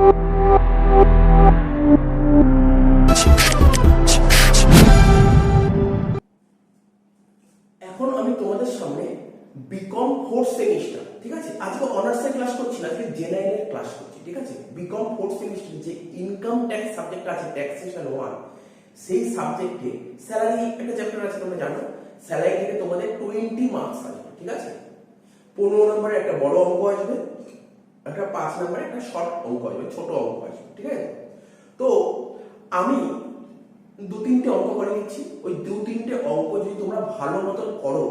এখন আমি তোমাদের সামনে বিকম 4th সেমিস্টার, ঠিক আছে, আজকে অনার্সের ক্লাস করছি না, আজকে জেনারেল এর ক্লাস করছি, ঠিক আছে। বিকম 4th সেমিস্টার যে ইনকাম ট্যাক্স সাবজেক্ট আছে, ট্যাক্সেশন 1, সেই সাবজেক্টে স্যালারি একটা চ্যাপ্টার আছে, তোমরা জানো। স্যালারি থেকে তোমাদের 20 মার্কস আসবে, ঠিক আছে। 15 নম্বরে একটা বড় অঙ্ক আসবে, একটা 5 নম্বরে একটা শর্ট অঙ্ক আসবে, ছোট অঙ্ক আসবে, ঠিক আছে। তো আমি 2-3টে অঙ্ক করে নিচ্ছি। ওই 2-3টে অঙ্ক যদি তোমরা ভালো মতন করো,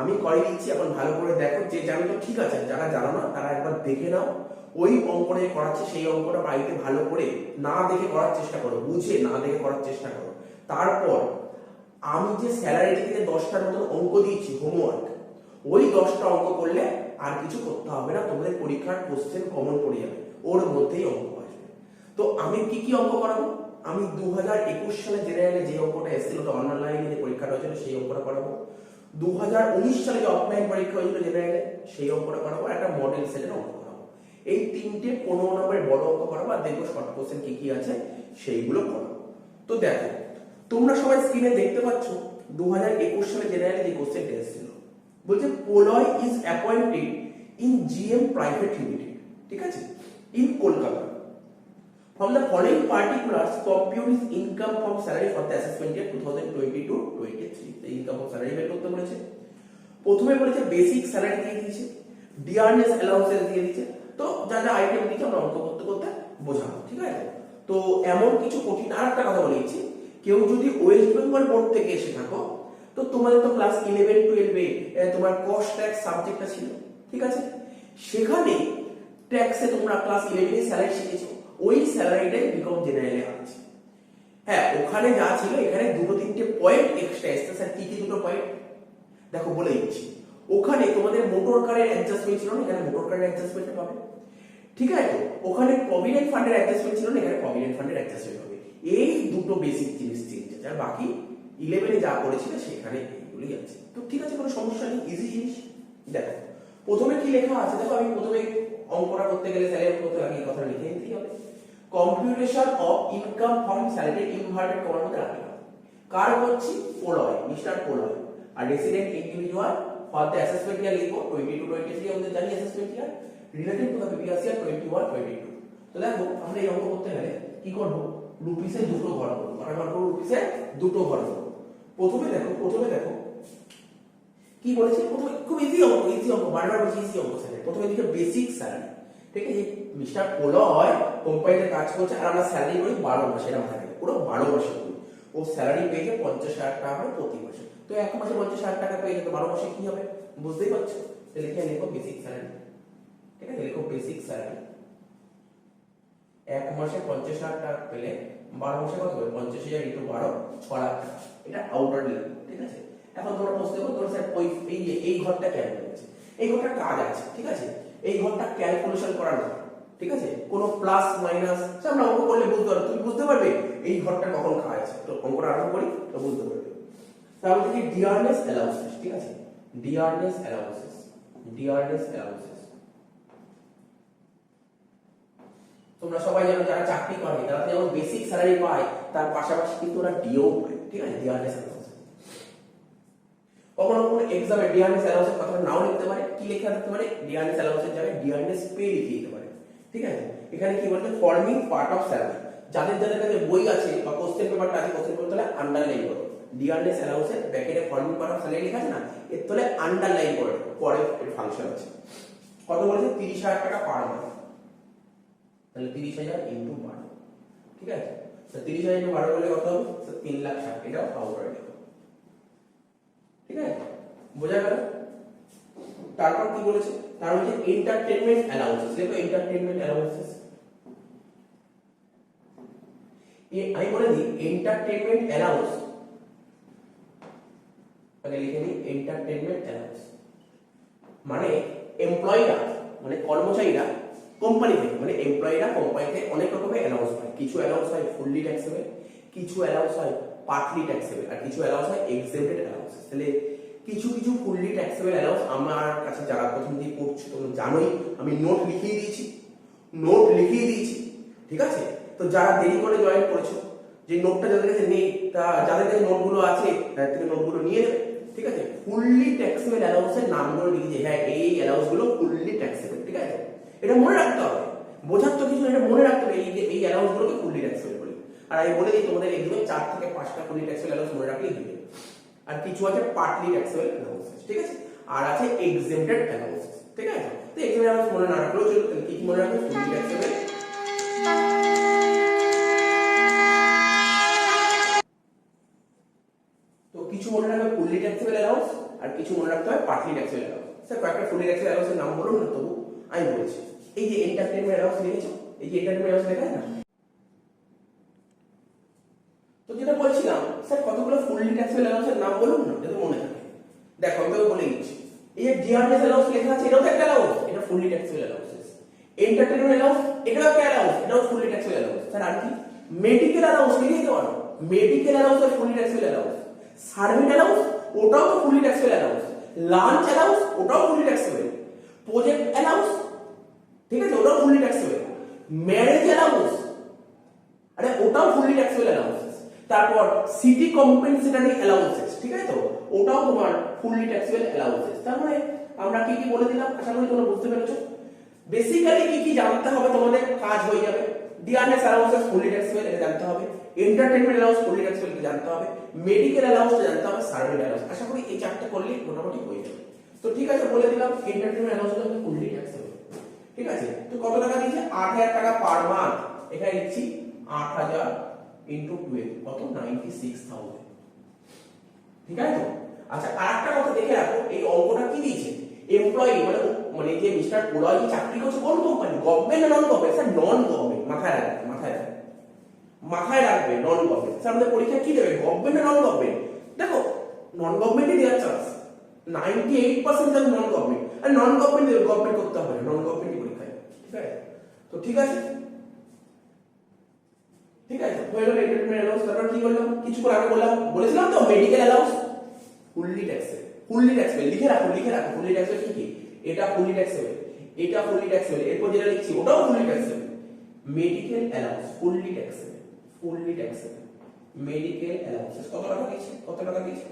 আমি করে নিচ্ছি, এখন ভালো করে দেখো। যে জানো তো ঠিক আছে, যারা জানো না তারা একবার দেখে নাও। ওই অঙ্কটা যে করাচ্ছে সেই অঙ্কটা বাড়িতে ভালো করে না দেখে করার চেষ্টা করো, বুঝে না দেখে করার চেষ্টা করো। তারপর আমি যে স্যালারি থেকে 10টার মতন অঙ্ক দিয়েছি হোমওয়ার্ক, ওই 10টা অঙ্ক করলে আর কিছু করতে হবে না, তোমাদের পরীক্ষার কোশ্চেন কমন পড়ে যাবে, ওর মধ্যেই অঙ্ক আসবে। তো আমি কি কি অঙ্ক করাবো? আমি 2021 সালে জেনারেলে যে অঙ্কটা এসেছিল, তো অনলাইনে যে পরীক্ষাটা হয়েছিল সেই অঙ্কটা করাবো। 2019 সালে যে অফলাইন পরীক্ষা হয়েছিল জেনারেলে সেই অঙ্কটা করাবো, একটা মডেল সেটের অঙ্ক করাবো। এই 3টে 15 নম্বরের বড় অঙ্ক করাবো, আর দেখবো শর্ট কোশ্চেন কি কি আছে সেইগুলো করাবো। তো দেখো, তোমরা সবাই স্ক্রিনে দেখতে পাচ্ছ 2021 সালে জেনারেলে যে কোশ্চেনটা এসেছিল, বলছে Poloy is appointed in GM private limited, ঠিক আছে, in Kolkata. From the following particulars, compute his income from salary for the assessment year 2022-23. The income from salary বের করতে বলেছে। প্রথমে বলেছে বেসিক স্যালারি দিয়ে দিয়েছে, ডিয়ারনেস অ্যালাউন্সেস দিয়ে দিয়েছে। তো যা যা আইটেম দিয়েছে আমরা অঙ্ক করতে করতে বোঝাবো, ঠিক আছে। তো এমন কিছু কঠিন, আর একটা কথা বলেছি, কেউ যদি ওয়েস্ট বেঙ্গল বোর্ড থেকে এসে থাকো, তো তোমাদের তো ক্লাস 11-12 এ তোমার কস্ট ট্যাক্স সাবজেক্টটা ছিল, ঠিক আছে। সেখানে ট্যাক্সে তোমরা ক্লাস 11 এ স্যালারি শিখেছো, ওই স্যালারিটাই বিকম জেনারেলে আছে। হ্যাঁ, ওখানে যা ছিল এখানে 2-3টে পয়েন্ট এক্সট্রা এসছে। স্যার কি কি 2টো পয়েন্ট দেখো বলে দিচ্ছি। ওখানে তোমাদের মোটর কারের অ্যাডজাস্টমেন্ট ছিল না, এখানে মোটর কারের অ্যাডজাস্টমেন্ট পাবে, ঠিক আছে। তো ওখানে প্রভিডেন্ট ফান্ডের অ্যাডজাস্টমেন্ট ছিল না, এখানে প্রভিডেন্ট ফান্ডের অ্যাডজাস্টমেন্ট হবে। এই 2টো বেসিক জিনিস চেঞ্জ আছে, আর বাকি 11 এ যা পড়েছিল সেখানে এইগুলোই আছে। তো ঠিক আছে, কোনো সমস্যা নেই, ইজি জিনিস। দেখো প্রথমে কি লেখা আছে, দেখো আমি প্রথমে অঙ্কটা করতে গেলে স্যালারি করতে আগে এই কথা লিখে নিতেই হবে। Computation of income from salary inverted কমার মধ্যে রাখতে হবে। কার করছি? পোলয়, মিস্টার পোলয়। আর resident individual for the assessment year লিখবো 22-23, আমাদের জানি assessment year, related to the previous year 21-22। তো দেখো আমরা এই অঙ্ক করতে গেলে কি করব? রুপিসে 2টো ঘর করব, আর ঘর করব রুপিসে 2টো ঘর করব। প্রথমে দেখো কি বলেছে, প্রথমে খুব ইজি অঙ্ক, বারবার বলছি ইজি অঙ্ক। স্যার প্রথমে দিকে বেসিক স্যালারি, ঠিক আছে। মিস্টার পোলয় কোম্পানিতে কাজ করছে, আর আমরা স্যালারি করি 12 মাসে, এটা মাথায় রাখবে, পুরো 12 মাসে করি। ও স্যালারি পেয়েছে 50,000 টাকা করে প্রতি মাসে। তো এক মাসে 50,000 টাকা পেয়েছে, তো 12 মাসে কি হবে বুঝতেই পারছো। তাহলে এখানে লিখো বেসিক স্যালারি, ঠিক আছে, লিখো বেসিক স্যালারি। এক মাসে 50,000 টাকা পেলে 12 মাসে কত হবে? 50,000 × 12 6 লাখ টাকা। এটা আউটার লিখো, ঠিক আছে। এখন তোমরা বুঝতে পারো, তোমরা স্যার ওই এই ঘরটা কেন হয়েছে, এই ঘরটা কাজ আছে, ঠিক আছে। এই ঘরটা ক্যালকুলেশন করা না, ঠিক আছে, কোনো প্লাস মাইনাস আমরা অঙ্ক করলে বুঝতে পারবে, তুমি বুঝতে পারবে এই ঘরটা কখন কাজ আছে। তো অঙ্কটা আরম্ভ করি, তো বুঝতে পারবে। তাহলে কি ডিয়ারনেস অ্যালাউন্সেস, ঠিক আছে, ডিয়ারনেস অ্যালাউন্সেস। তোমরা সবাই জানো যারা চাকরি করে তারা যেমন বেসিক স্যালারি পায়, তার পাশাপাশি কিন্তু ওরা ডিও পায়, ঠিক আছে, ডিয়ারনেস অ্যালাউন্স। কখনো কোনো এক্সামে ডিয়ারনেস অ্যালাউন্সের কথা নাও লিখতে পারে, কি লেখা থাকতে পারে? ডিয়ারনেস অ্যালাউন্সের জায়গায় ডিয়ারনেস পে লিখে দিতে পারে, ঠিক আছে। এখানে কি বলছে? Forming part of salary. যাদের যাদের কাছে বই আছে বা কোশ্চেন পেপারটা আছে, কোশ্চেন পেপার তাহলে আন্ডারলাইন করো। ডিয়ারনেস অ্যালাউন্সের ব্র্যাকেটে ফর্মিং পার্ট অফ স্যালারি লেখা আছে না, এর তলে আন্ডারলাইন করে পরে এর ফাংশন আছে। কত বলেছে? 30,000 টাকা পার মান্থ। তাহলে 30,000 × 12, ঠিক আছে। তো 30,000 × 12 বলে কত হবে? 3,60,000। এটাও আউটার লিখো, ঠিক আছে, বোঝা গেল। তারপর কি বলেছে? তার হচ্ছে এন্টারটেইনমেন্ট অ্যালাউন্সেস। দেখো এন্টারটেইনমেন্ট অ্যালাউন্সেস, আমি বলে দিই এন্টারটেইনমেন্ট অ্যালাউন্স, আগে লিখে নিই এন্টারটেইনমেন্ট অ্যালাউন্স। মানে এমপ্লয়িরা, মানে কর্মচারীরা কোম্পানি থেকে, মানে এমপ্লয়িরা কোম্পানি থেকে অনেক রকমের অ্যালাউন্স পায়। কিছু অ্যালাউন্স হয় ফুললি ট্যাক্সেবল, কিছু অ্যালাউন্স হয় পার্টলি ট্যাক্সেবল, আর কিছু অ্যালাউন্স হয় এক্সেম্পটেড অ্যালাউন্স। তাহলে কিছু ফুললি ট্যাক্সেবল অ্যালাউন্স আমার কাছে যারা প্রথম দিয়ে পড়ছো তোমরা জানোই, আমি নোট লিখিয়ে দিয়েছি, ঠিক আছে? তো যারা দেরি করে জয়েন করেছো, যে নোটটা যাদের কাছে নেই, তা যাদের কাছে নোটগুলো আছে তাদের থেকে নোটগুলো নিয়ে নেবে, ঠিক আছে? ফুললি ট্যাক্সেবল অ্যালাউন্সের নামগুলো লিখে যে হ্যাঁ এই অ্যালাউন্স গুলো ফুললি ট্যাক্সেবল, ঠিক আছে? এটা মনে রাখতে হবে, বোঝার তো কিছু, এটা মনে রাখতে হবে এই যে এই অ্যালাউন্স গুলোকে ফুললি ট্যাক্সেবল বলে। আর আমি বলে দিই তোমাদের এক্সামে 4 থেকে 5টা ফুললি ট্যাক্সেবল অ্যালাউন্স মনে রাখলেই হবে। আর কিছু আছে পার্টলি ট্যাক্সেবল অ্যালাউন্স, ঠিক আছে? আর আছে এক্সেমটেড অ্যালাউন্স, ঠিক আছে? তো এক্সেমটেড অ্যালাউন্স মনে না রাখলেও চলবে, তাহলে কি কি মনে রাখবে? ফুললি ট্যাক্সেবল, তো কিছু মনে রাখবে ফুললি ট্যাক্সেবল অ্যালাউন্স আর কিছু মনে রাখতে হবে পার্টলি ট্যাক্সেবল অ্যালাউন্স। স্যার কয়েকটা ফুললি ট্যাক্সেবল অ্যালাউন্সের নাম বলুন না, তবু আমি বলছি। এই যে এন্টারটেইনমেন্ট অ্যালাউন্স লিখেছো, এই যে এন্টারটেইনমেন্ট অ্যালাউন্স লেখা আছে না, তো যেটা বলছিলাম স্যার কতগুলো ফুললি ট্যাক্সেবল অ্যালাউন্সের নাম বলুন না যাতে মনে থাকে। দেখো আমি তোকে বলে দিচ্ছি, এই যে ডিআরএস অ্যালাউন্স লেখা আছে, এটাও তো একটা অ্যালাউন্স, এটা fully taxable allowance. Entertainment allowance এটাও একটা অ্যালাউন্স, এটাও ফুললি ট্যাক্সেবল অ্যালাউন্স। স্যার আর কি? মেডিকেল অ্যালাউন্স লিখে দিতে পারো, মেডিকেল অ্যালাউন্স আর fully taxable allowance. Service allowance ওটাও তো fully taxable allowance. Lunch allowance ওটাও ফুললি ট্যাক্সেবল। প্রজেক্ট অ্যালাউন্স, ঠিক আছে, ওটাও ফুললি ট্যাক্সেবল। ম্যারেজ অ্যালাউন্স, আরে ওটাও ফুললি ট্যাক্সেবল অ্যালাউন্স। তারপর সিটি কম্পেনসেটরি অ্যালাউন্সেস, ঠিক আছে, তো ওটাও তোমার ফুললি ট্যাক্সেবল অ্যালাউন্সেস। তার মানে আমরা কি কি বলে দিলাম, আশা করি তোমরা বুঝতে পেরেছো। বেসিক্যালি কি কি জানতে হবে তোমাদের, কাজ হয়ে যাবে। ডিআরএস অ্যালাউন্সেস ফুললি ট্যাক্সেবল এটা জানতে হবে, এন্টারটেইনমেন্ট অ্যালাউন্স ফুললি ট্যাক্সেবল এটা জানতে হবে, মেডিকেল অ্যালাউন্সটা জানতে হবে, সার্ভিস অ্যালাউন্স। আশা করি এই চারটে করলে মোটামুটি হয়ে যাবে। তো ঠিক আছে, বলে দিলাম এন্টারটেইনমেন্ট অ্যালাউন্সটা ফুললি ট্যাক্সেবল, ঠিক আছে? তো কত টাকা দিয়েছে? 8000 টাকা পার মান্থ। এখানে দিচ্ছি 8000 ইনটু 12 কত? 96000, ঠিক আছে? আচ্ছা আরেকটা কথা দেখে রাখো, এই অঙ্কটা কি দিয়েছে? এমপ্লয়ি মানে যে মিস্টার পোলয় কি চাকরি করছে কোন কোম্পানি, গভর্নমেন্ট না non government? Sir non government, মাথায় রাখবে, মাথায় রাখবে নন গভর্নমেন্ট। স্যার আমাদের পরীক্ষা কি দেবে, গভর্নমেন্ট না নন গভর্নমেন্ট? দেখো নন গভর্নমেন্টই দেওয়ার চান্স, 98% যাবে নন গভর্নমেন্ট। আর নন গভর্নমেন্ট দেবে, গভর্নমেন্ট করতে হবে না, নন গভর্নমেন্টই পরীক্ষায়, ঠিক আছে? তো ঠিক আছে, ঠিক আছে, হয়ে গেল এন্টারটেইনমেন্ট অ্যালাউন্স। তারপর কি করলাম, কিছুক্ষণ আগে বলেছিলাম তো medical allowance fully taxable, fully taxable লিখে রাখো, ফুললি ট্যাক্সেবল কি কি? এটা ফুললি ট্যাক্সেবল, এটা ফুললি ট্যাক্সেবল, এরপর যেটা লিখছি ওটাও fully taxable. Medical allowance fully taxable, fully taxable. Medical allowance কত টাকা দিয়েছে, কত টাকা দিয়েছে?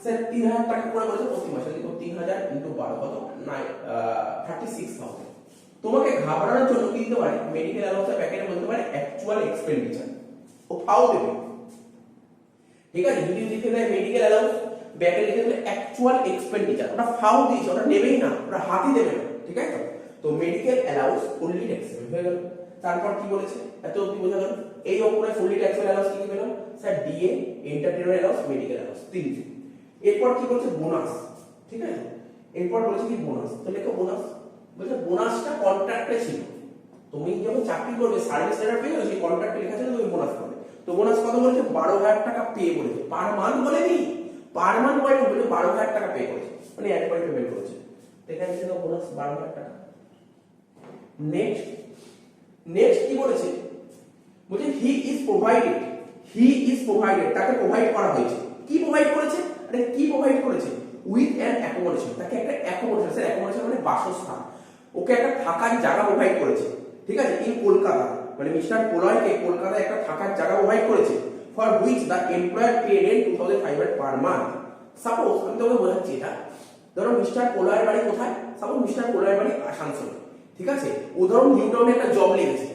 স্যার 3000 টাকা করে বলেছে প্রতি মাসে, দেখো 3000 ইনটু 12 কত? 36000। তোমাকে ঘাবড়ানোর জন্য কি দিতে পারে, মেডিকেল অ্যালাউন্সের প্যাকেটে বলতে পারে অ্যাকচুয়াল এক্সপেন্ডিচার, ও ফাও দেবে, ঠিক আছে? যদি লিখে দেয় মেডিকেল অ্যালাউন্স, ব্যাকে লিখে দেবে অ্যাকচুয়াল এক্সপেন্ডিচার, ওটা ফাও দিয়েছে, ওটা নেবেই না, ওটা হাতই দেবে না, ঠিক আছে? তো মেডিকেল অ্যালাউন্স ফুললি ট্যাক্সেবল হয়ে গেল। তারপর কি বলেছে, এত অবধি বোঝা গেল। এই অঙ্কনে ফুললি ট্যাক্সেবল অ্যালাউন্স কি কি পেলাম? Sir DA, entertainment allowance, medical allowance, তিনটে। এরপর কি বলছে, বোনাস, ঠিক আছে? এরপর বলেছে কি বোনাস, তো লেখো বোনাস। বলছে বোনাসটা কন্ট্রাক্টে ছিল, তুমি যখন চাকরি করবে সার্ভিস লেটার পেয়ে গেলে সেই কন্ট্রাক্টে লেখা ছিল তুমি বোনাস পাবে। তো বোনাস কত বলেছে? 12000 টাকা পে বলেছে, পার মান্থ বলেনি, পার মান্থ বলেনি, বলে 12000 টাকা পে করেছে, মানে একবার পেমেন্ট করেছে। এখানে ছিল বোনাস 12000 টাকা। নেক্সট কি বলেছে? বলছে হি ইজ প্রোভাইডেড, তাকে প্রোভাইড করা হয়েছে। কি প্রোভাইড করেছে? আরে কি প্রোভাইড করেছে? উইথ অ্যান অ্যাকোমোডেশন, তাকে একটা অ্যাকোমোডেশন, স্যার অ্যাকোমোডেশন মানে বাসস্থান, ওকে একটা থাকার জায়গা প্রোভাইড করেছে, ঠিক আছে? ইন কলকাতা, মানে মিস্টার পোলয়কে কলকাতায় একটা থাকার জায়গা প্রোভাইড করেছে, for which the employer paid rent 2500 per month. Suppose আমি তোমাকে বোঝাচ্ছি এটা, ধরো মিস্টার পোলয়ের বাড়ি কোথায়? সাপোজ মিস্টার পোলয়ের বাড়ি আসানসোলে, ঠিক আছে? ও ধরো নিউ টাউনে একটা জব লেগেছে,